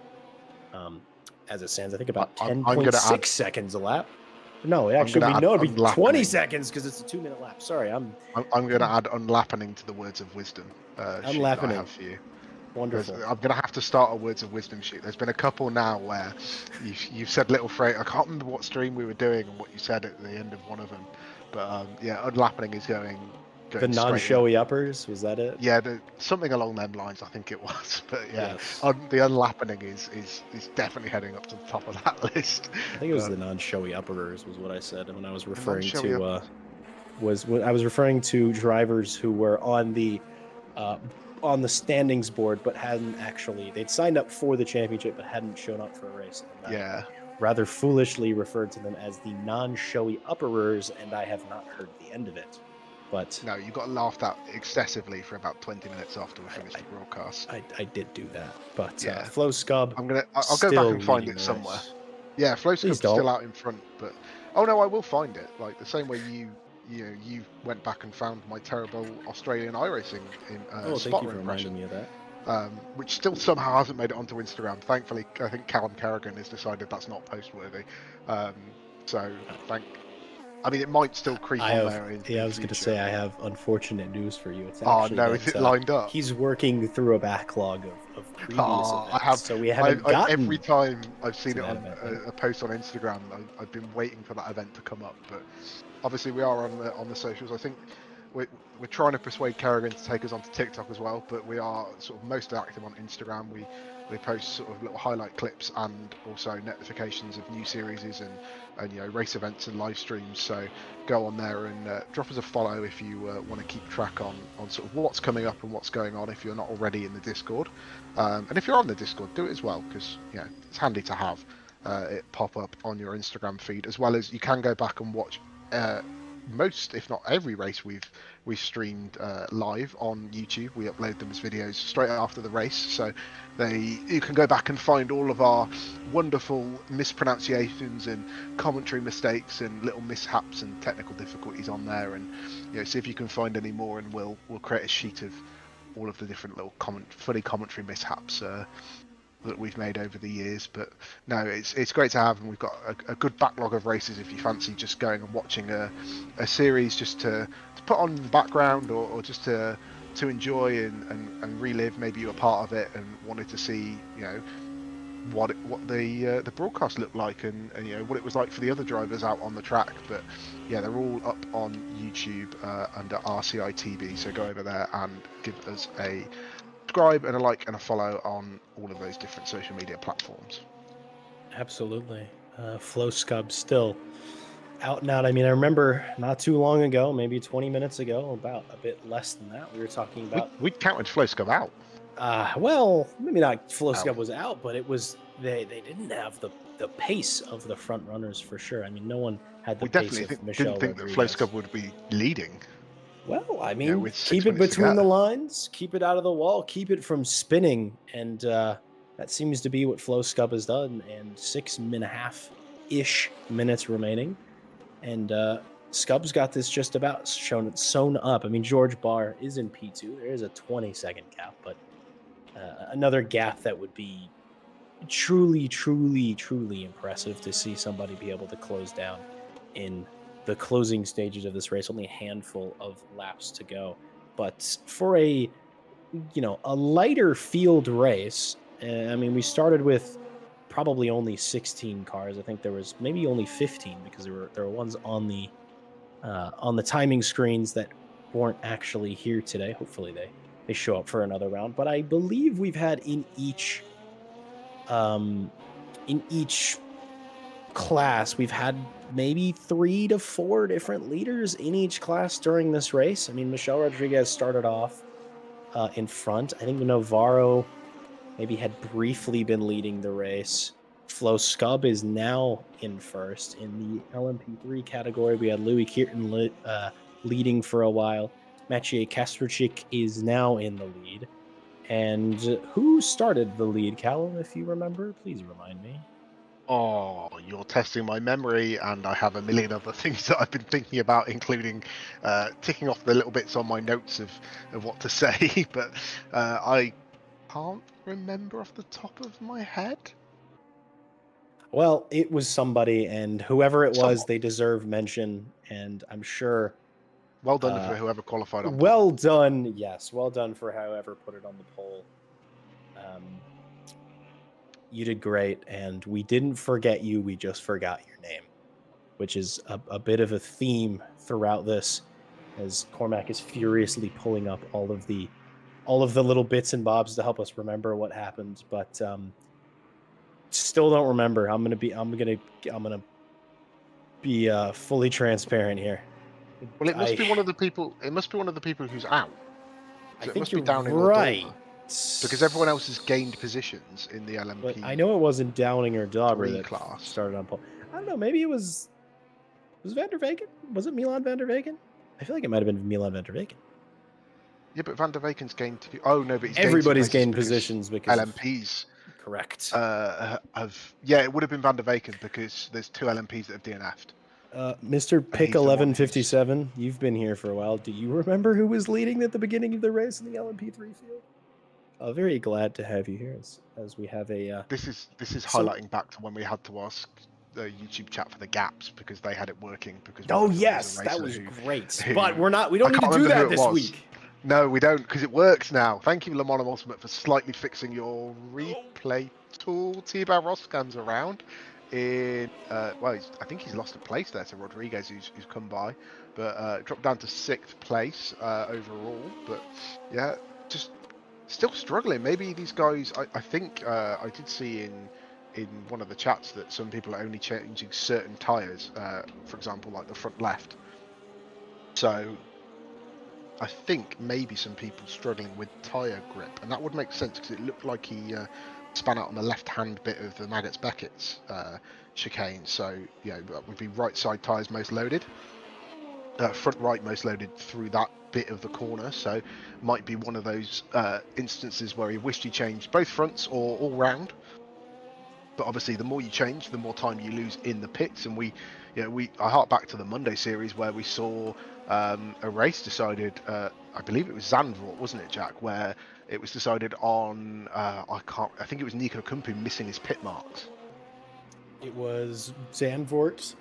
As it stands, I think about 10.6 seconds a lap. No, actually, we know it'd be 20 seconds because it's a 2-minute lap. Sorry, I'm going to add unlappening to the words of wisdom sheet that I have for you. Wonderful. I'm going to have to start a words of wisdom sheet. There's been a couple now where you've said little phrase. I can't remember what stream we were doing and what you said at the end of one of them. But unlapping is going the non-showy uppers, was that it? Yeah, something along them lines, I think it was. But yeah, yes. The unlapping is definitely heading up to the top of that list. I think it was the non-showy uppers was what I said when I was referring to I was referring to drivers who were on the standings board but they'd signed up for the championship but hadn't shown up for a race. Yeah. Rather foolishly referred to them as the non-showy upperers, and I have not heard the end of it. But no, you got laughed at excessively for about 20 minutes after we finished the broadcast. I did do that, but yeah, Flo Scub. I'll go back and find it somewhere. Yeah, Flo Scub's still out in front, but I will find it. Like the same way you went back and found my terrible Australian iRacing in thank you for reminding me of that. Which still somehow hasn't made it onto Instagram. Thankfully, I think Callum Kerrigan has decided that's not post-worthy. It might still creep on there. I was going to say I have unfortunate news for you. It's is it lined up? He's working through a backlog of previous events, so we haven't gotten. Every time I've seen it on a post on Instagram, I've been waiting for that event to come up. But obviously, we are on the socials. I think we're trying to persuade Kerrigan to take us onto TikTok as well, but we are sort of most active on Instagram. We post sort of little highlight clips and also notifications of new series and race events and live streams. So go on there and drop us a follow if you want to keep track on sort of what's coming up and what's going on if you're not already in the Discord. And if you're on the Discord, do it as well, because it's handy to have it pop up on your Instagram feed, as well as you can go back and watch most, if not every race we've streamed live on YouTube. We upload them as videos straight after the race, so you can go back and find all of our wonderful mispronunciations and commentary mistakes and little mishaps and technical difficulties on there, and see if you can find any more, and we'll create a sheet of all of the different little funny commentary mishaps that we've made over the years. But no, it's great to have, and we've got a good backlog of races if you fancy just going and watching a series just to put on in the background, or just to enjoy and relive. Maybe you were part of it and wanted to see what the broadcast looked like, and what it was like for the other drivers out on the track. But yeah, they're all up on YouTube under RCI TV, so go over there and give us a subscribe and a like and a follow on all of those different social media platforms. Absolutely. Flo Scub still out and out. I remember not too long ago, maybe 20 minutes ago, about a bit less than that, we were talking about... We counted Flo Scub out. Well, maybe not Flo Scub was out, but it was they didn't have the pace of the front runners for sure. I mean, no one had the We pace definitely of didn't Michelle think that Flo Rodriguez. Scub would be leading, Well, I mean, with keep 6 it minutes to between go. the lines, keep it out of the wall, keep it from spinning, and that seems to be what Flo Scub has done. And 6.5-ish minutes remaining, and Scub's got this just about sewn up. I mean, George Barr is in P2. There is a 20-second gap, but another gap that would be truly, truly, truly impressive to see somebody be able to close down in the closing stages of this race. Only a handful of laps to go, but for a lighter field race, I mean, we started with probably only 16 cars. I think there was maybe only 15 because there were ones on the timing screens that weren't actually here today. Hopefully they show up for another round. But I believe we've had um in each class, we've had maybe 3 to 4 different leaders in each class during this race. I mean, Michelle Rodriguez started off in front. I think Navarro maybe had briefly been leading the race. Flo Scub is now in first. In the LMP3 category, we had Louis Kirton leading for a while. Mathieu Kastrczyk is now in the lead. And who started the lead, Callum, if you remember? Please remind me. Oh, you're testing my memory, and I have a million other things that I've been thinking about, including ticking off the little bits on my notes of what to say, but I can't remember off the top of my head. Well, it was somebody, and whoever it was, Someone. they deserve mention, and I'm sure. Well done for whoever qualified on pole. Well done, yes, well done for however put it on the poll. You did great, and we didn't forget you. We just forgot your name, which is a bit of a theme throughout this, as Cormac is furiously pulling up all of the little bits and bobs to help us remember what happened. But still don't remember. I'm gonna be fully transparent here. Well, it must be one of the people. It must be one of the people who's out. I So it think must be you're Downing or right. Dauber, because everyone else has gained positions in the But I LMP3 know it wasn't Downing or Dauber that class. started on pole. I don't know. Maybe it was Van der Weken? Was it Milan van der Weken? I feel like it might have been Milan van der Weken. Yeah, but Van der Weken's gained. Oh no, but he's Everybody's gained gained positions because LMPs. Correct. It would have been Van der Weken because there's 2 LMPs that have DNF'd. Mr. And Pick he's the one 1157, you've been here for a while. Do you remember who was leading at the beginning of the race in the LMP3 field? Very glad to have you here as we have a. This is highlighting back to when we had to ask the YouTube chat for the gaps because they had it working. Because Oh yes, that was great. But we don't I need to can't do remember who that it this was. week. No, we don't, because it works now. Thank you, Le Mans Ultimate, for slightly fixing your replay tool. T-Bar Roskans around in I think he's lost a place there to Rodriguez, who's come by, but dropped down to 6th place overall. But yeah, just still struggling. Maybe these guys. I think I did see in one of the chats that some people are only changing certain tires, for example, like the front left. So I think maybe some people struggling with tyre grip, and that would make sense because it looked like he span out on the left-hand bit of the Maggotts Beckett's chicane. So that would be right side tyres most loaded, front right most loaded through that bit of the corner. So might be one of those instances where he wished he changed both fronts or all round. But obviously, the more you change, the more time you lose in the pits. And I hark back to the Monday series where we saw a race decided. I believe it was Zandvoort, wasn't it, Jack? Where it was decided on. I think it was Nico Kumpu missing his pit marks. It was Zandvoort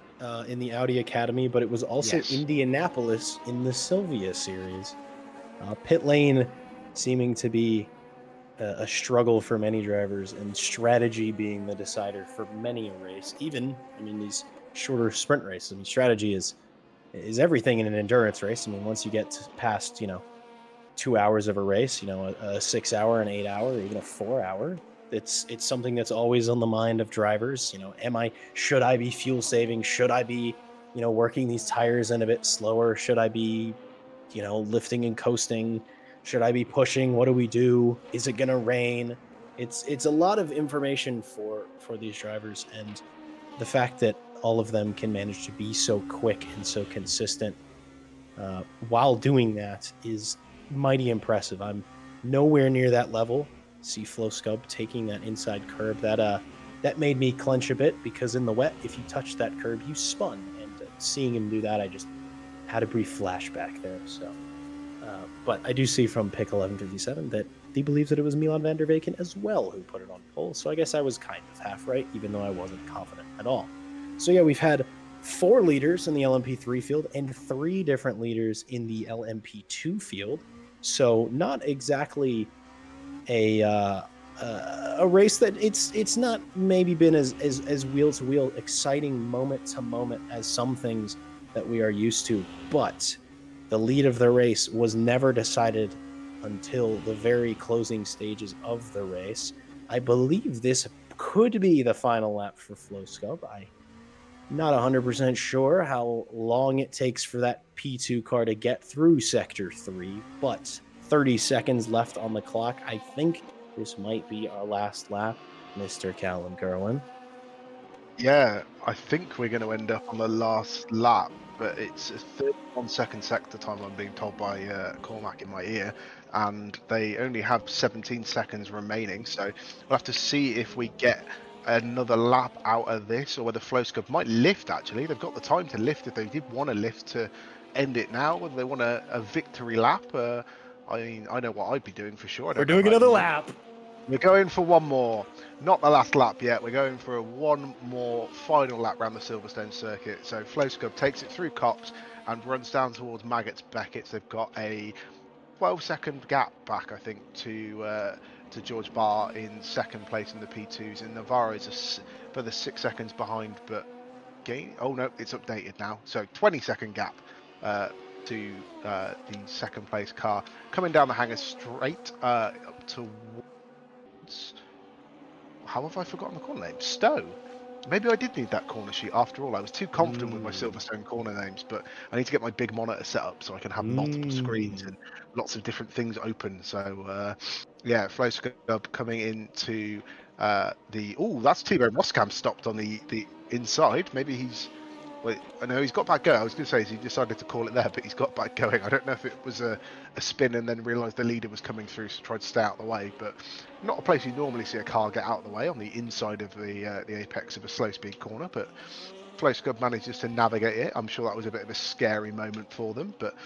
in the Audi Academy, but it was also Indianapolis in the Sylvia series. Pit lane seeming to be a struggle for many drivers, and strategy being the decider for many a race. Even, these shorter sprint races. Strategy is everything in an endurance race. Once you get past 2 hours of a race, a 6 hour, an 8 hour, or even a 4 hour, it's something that's always on the mind of drivers. Should I be fuel saving? Should I be working these tires in a bit slower? Should I be lifting and coasting? Should I be pushing? What do we do? Is it going to rain? it's a lot of information for these drivers, and the fact that all of them can manage to be so quick and so consistent while doing that is mighty impressive. I'm nowhere near that level. See Flo Scub taking that inside curb, that made me clench a bit, because in the wet, if you touched that curb, you spun. And seeing him do that, I just had a brief flashback there. So, but I do see from Pick 1157 that he believes that it was Milan van der Weyken as well who put it on pole. So I guess I was kind of half right, even though I wasn't confident at all. So yeah, we've had 4 leaders in the LMP3 field and 3 different leaders in the LMP2 field. So not exactly a race that it's not maybe been as wheel to wheel exciting moment to moment as some things that we are used to, but the lead of the race was never decided until the very closing stages of the race. I believe this could be the final lap for Flo Scub. I'm not 100% sure how long it takes for that P2 car to get through Sector 3, but 30 seconds left on the clock. I think this might be our last lap, Mr. Callum Gerwin. Yeah, I think we're going to end up on the last lap, but it's a 31-second sector time, I'm being told by Cormac in my ear, and they only have 17 seconds remaining, so we'll have to see if we get another lap out of this, or whether Flo Scub might lift. Actually, they've got the time to lift if they did want to lift to end it now, whether they want a victory lap. I mean, I know what I'd be doing for sure. We're doing another lap. We're going for one more. Not the last lap yet. We're going for one more final lap around the Silverstone circuit. So Flo Scub takes it through Cops and runs down towards Maggots Beckett's. They've got a 12-second gap back, I think, to George Barr in second place in the P2s. And Navarro is further 6 seconds behind, but oh no, it's updated now. So 20-second gap to the second place car. Coming down the hangar straight up to... How have I forgotten the corner name? Stowe. Maybe I did need that corner sheet after all. I was too confident with my Silverstone corner names, but I need to get my big monitor set up so I can have multiple screens and lots of different things open. So yeah, Flo Scub coming into the... Oh, that's Thibaut Moskam stopped on the inside. Maybe he's... Well, I know he's got back going. I was going to say he decided to call it there, but he's got back going. I don't know if it was a spin and then realised the leader was coming through, so tried to stay out of the way. But not a place you normally see a car get out of the way, on the inside of the apex of a slow speed corner. But Flo Scub manages to navigate it. I'm sure that was a bit of a scary moment for them. But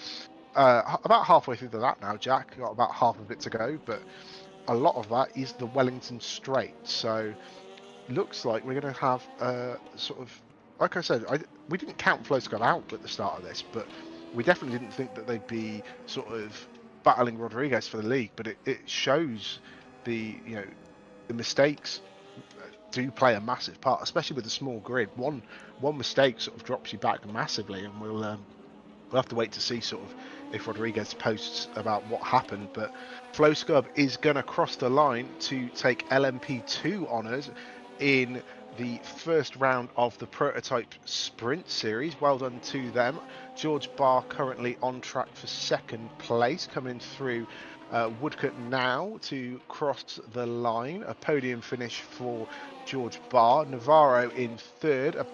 about halfway through the lap now, Jack. Got about half of it to go, but a lot of that is the Wellington Straight. So looks like we're going to have sort of... Like I said, we didn't count Flo Scub out at the start of this, but we definitely didn't think that they'd be sort of battling Rodriguez for the league. But it shows the mistakes do play a massive part, especially with the small grid. One mistake sort of drops you back massively, and we'll have to wait to see sort of if Rodriguez posts about what happened. But Flo Scub is going to cross the line to take LMP2 honours in the first round of the prototype sprint series. Well done to them. George Barr currently on track for second place, coming through Woodcote now to cross the line. A podium finish for George Barr. Navarro in third, a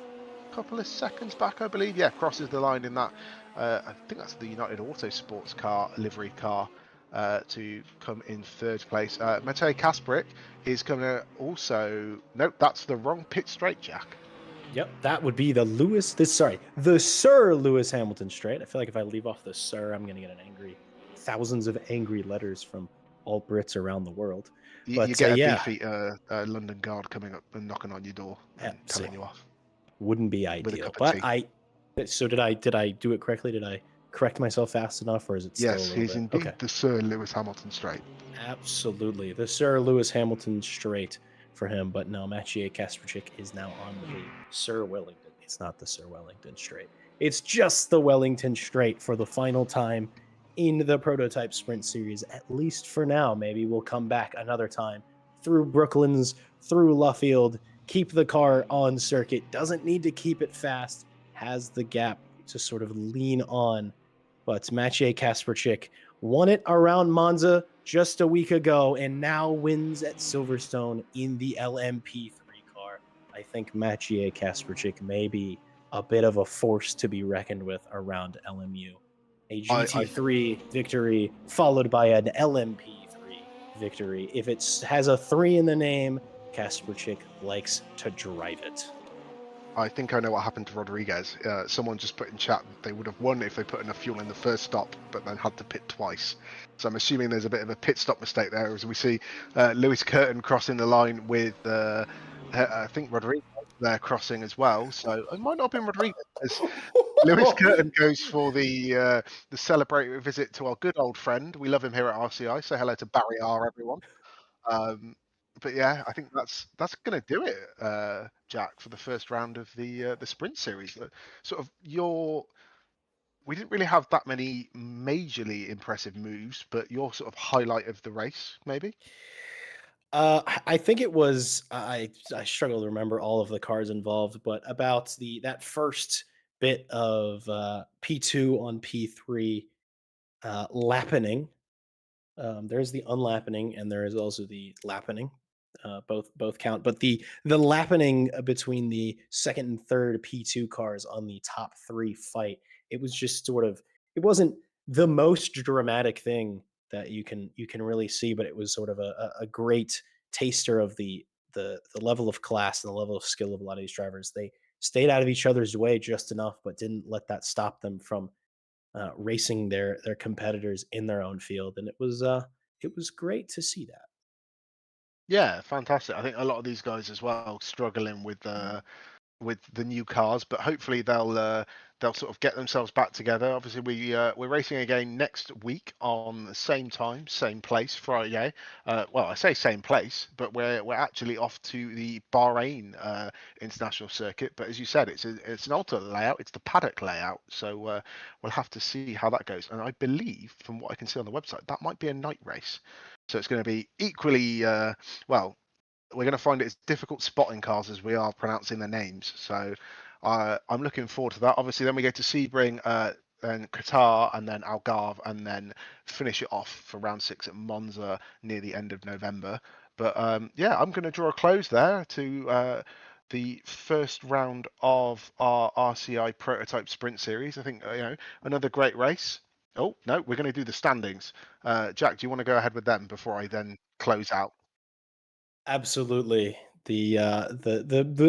couple of seconds back, I believe. Yeah, crosses the line in that. I think that's the United Autosports car, livery car, to come in third place. Matej Kasparik is coming to also... Nope, that's the wrong pit straight, Jack. Yep, that would be the Sir Lewis Hamilton Straight. I feel like if I leave off the Sir, I'm going to get thousands of angry letters from all Brits around the world. But you get a beefy London guard coming up and knocking on your door and telling you off. Wouldn't be ideal. But so did I do it correctly? Did I correct myself fast enough, or is it still yes, he's indeed the Sir Lewis Hamilton Straight. Absolutely, the Sir Lewis Hamilton Straight for him. But no, Matej Kasparczyk is now on the Sir Wellington. It's not the Sir Wellington Straight. It's just the Wellington Straight for the final time in the prototype sprint series, at least for now. Maybe we'll come back another time through Brooklands, through Luffield, keep the car on circuit, doesn't need to keep it fast, has the gap to sort of lean on. But Matej Kasparczyk won it around Monza, just a week ago and now wins at Silverstone in the LMP3 car. I think Mathieu Kasperczyk may be a bit of a force to be reckoned with around LMU. A I GT3 victory followed by an LMP3 victory. If it has a 3 in the name, Kasperczyk likes to drive it. I think I know what happened to Rodriguez. Someone just put in chat that they would have won if they put enough fuel in the first stop, but then had to pit twice. So I'm assuming there's a bit of a pit stop mistake there, as we see Lewis Curtin crossing the line with, I think Rodriguez there crossing as well. So it might not have been Rodriguez, as Lewis Curtin goes for the celebratory visit to our good old friend. We love him here at RCI. Say hello to Barry R, everyone. But yeah, I think that's going to do it, Jack, for the first round of the sprint series. Sort of we didn't really have that many majorly impressive moves, but your sort of highlight of the race, maybe. I think it was I struggle to remember all of the cars involved, but about the that first bit of P2 on P3 lappening. There's the unlappening and there is also the lappening. Both count, but the lappening between the second and third P2 cars on the top three fight, it was just sort of it wasn't the most dramatic thing that you can really see, but it was sort of a great taster of the level of class and the level of skill of a lot of these drivers. They stayed out of each other's way just enough, but didn't let that stop them from racing their competitors in their own field, and it was great to see that. Yeah, fantastic. I think a lot of these guys as well struggling with the new cars, but hopefully they'll sort of get themselves back together. Obviously, we're racing again next week on the same time, same place, Friday. Well, I say same place, but we're actually off to the Bahrain International Circuit. But as you said, it's an alternate layout. It's the paddock layout, so we'll have to see how that goes. And I believe, from what I can see on the website, that might be a night race. So it's going to be equally well, we're going to find it's difficult spotting cars as we are pronouncing the names. So I'm looking forward to that. Obviously, then we go to Sebring, then Qatar, and then Algarve, and then finish it off for round 6 at Monza near the end of November. But yeah, I'm going to draw a close there to the first round of our RCI Prototype Sprint Series. I think another great race. Oh no, we're going to do the standings. Jack, do you want to go ahead with them before I then close out? Absolutely. The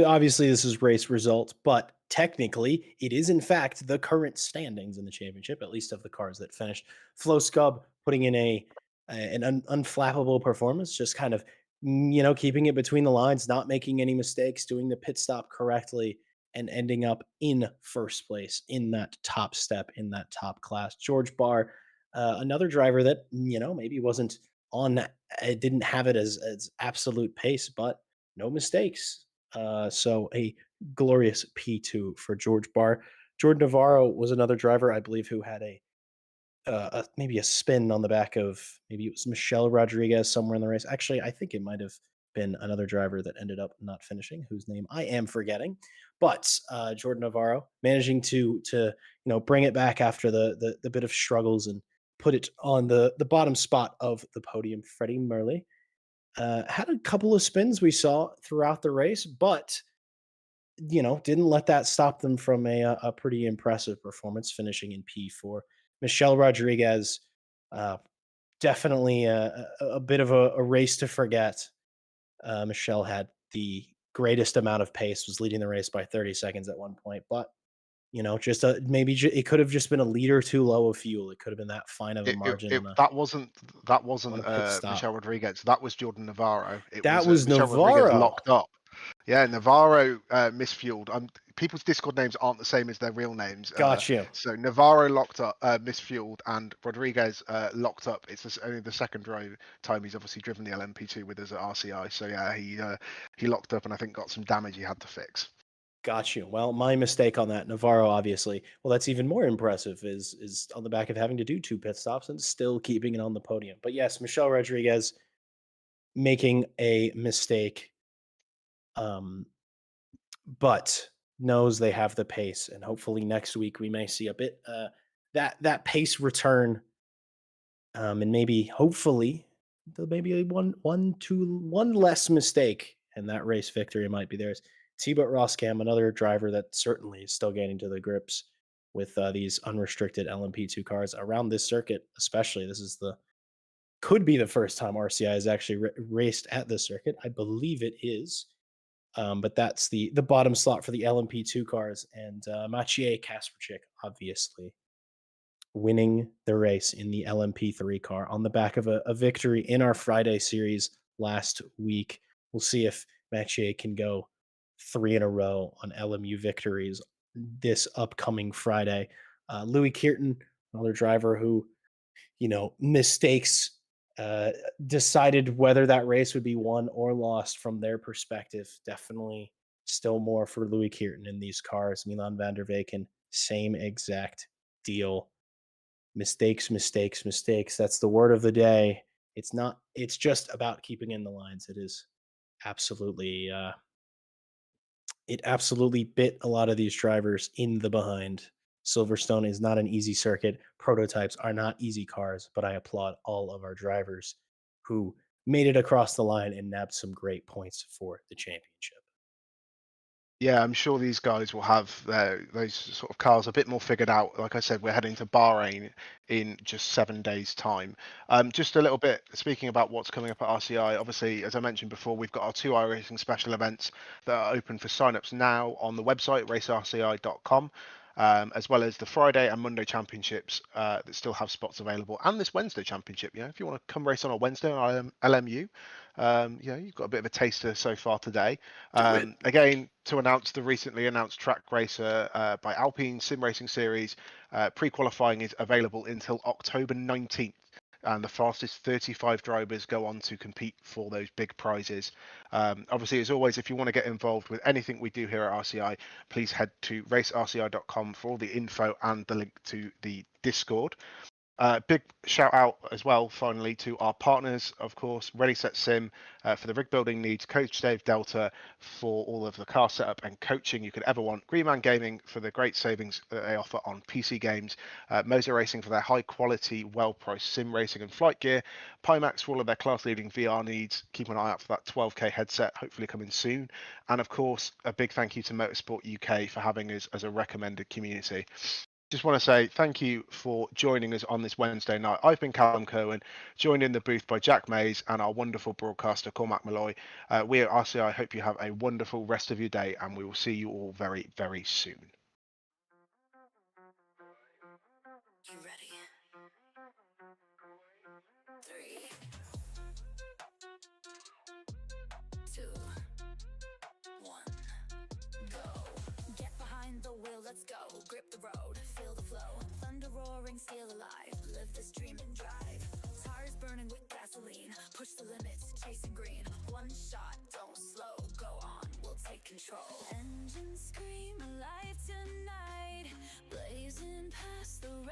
obviously this is race result, but technically it is in fact the current standings in the championship, at least of the cars that finished. Flo Scub putting in an unflappable performance, just kind of keeping it between the lines, not making any mistakes, doing the pit stop correctly, and ending up in first place in that top step in that top class. George Barr, another driver that maybe wasn't on it didn't have it as absolute pace, but no mistakes. So a glorious P2 for George Barr. Jordan Navarro was another driver, I believe, who had maybe a spin on the back of maybe it was Michelle Rodriguez somewhere in the race. Actually, I think it might have been another driver that ended up not finishing, whose name I am forgetting. But Jordan Navarro managing to bring it back after the bit of struggles and put it on the bottom spot of the podium. Freddie Merle had a couple of spins we saw throughout the race, but didn't let that stop them from a pretty impressive performance, finishing in P4. Michelle Rodriguez, uh, definitely a bit of a race to forget. Michelle had the greatest amount of pace, was leading the race by 30 seconds at one point, but just it could have just been a liter too low of fuel. It could have been that fine of a margin It on a that wasn't pit stop. Michelle Rodriguez. That was Jordan Navarro. It That was was Michelle Rodriguez Navarro. locked up. Yeah, Navarro misfueled. People's Discord names aren't the same as their real names. Got you. So Navarro locked up, misfueled, and Rodriguez locked up. It's only the second time he's obviously driven the LMP2 with us at RCI. So yeah, he locked up and I think got some damage he had to fix. Got you. Well, my mistake on that. Navarro, obviously. Well, that's even more impressive. Is on the back of having to do two pit stops and still keeping it on the podium. But yes, Michelle Rodriguez making a mistake, um, but knows they have the pace, and hopefully next week we may see a bit that pace return And maybe, hopefully, there may be one less mistake, and that race victory might be theirs. T-Bot Roskam, another driver that certainly is still getting to the grips with these unrestricted LMP2 cars around this circuit, especially. This is the could be the first time RCI has actually raced at this circuit. I believe it is. But that's the bottom slot for the LMP2 cars, and Maciej Kasperczyk, obviously, winning the race in the LMP3 car on the back of a victory in our Friday series last week. We'll see if Maciej can go 3 in a row on LMU victories this upcoming Friday. Louis Kearton, another driver who, mistakes uh, decided whether that race would be won or lost from their perspective. Definitely still more for Louis Kearton in these cars. Milan van der Weyken, same exact deal. Mistakes, mistakes, mistakes. That's the word of the day. It's just about keeping in the lines. It is absolutely, it absolutely bit a lot of these drivers in the behind. Silverstone is not an easy circuit. Prototypes are not easy cars, but I applaud all of our drivers who made it across the line and nabbed some great points for the championship. Yeah, I'm sure these guys will have those sort of cars a bit more figured out. Like I said, we're heading to Bahrain in just 7 days' time. Just a little bit speaking about what's coming up at RCI. Obviously, as I mentioned before, we've got our 2 iRacing special events that are open for sign-ups now on the website racerci.com. As well as the Friday and Monday championships that still have spots available, and this Wednesday championship. If you want to come race on a Wednesday on LMU, you've got a bit of a taster so far today. Do it. Again, to announce the recently announced track racer by Alpine Sim Racing Series, pre-qualifying is available until October 19th. And the fastest 35 drivers go on to compete for those big prizes. Obviously, as always, if you want to get involved with anything we do here at RCI, please head to racerci.com for all the info and the link to the Discord. Big shout out as well, finally, to our partners, of course, Ready Set Sim for the rig building needs, Coach Dave Delta for all of the car setup and coaching you could ever want, Greenman Gaming for the great savings that they offer on PC games, Moser Racing for their high quality, well priced sim racing and flight gear, Pimax for all of their class leading VR needs. Keep an eye out for that 12K headset, hopefully coming soon. And of course, a big thank you to Motorsport UK for having us as a recommended community. Just want to say thank you for joining us on this Wednesday night. I've been Callum Cohen, joined in the booth by Jack Mays and our wonderful broadcaster, Cormac Malloy. We at RCI hope you have a wonderful rest of your day, and we will see you all very, very soon. You ready? 3, 2, 1, go. Get behind the wheel, let's go. Grip the road, feel the flow. Thunder roaring, steel alive. Live this dream and drive. Tires burning with gasoline. Push the limits, chasing green. One shot, don't slow. Go on, we'll take control. Engines scream alive tonight. Blazing past the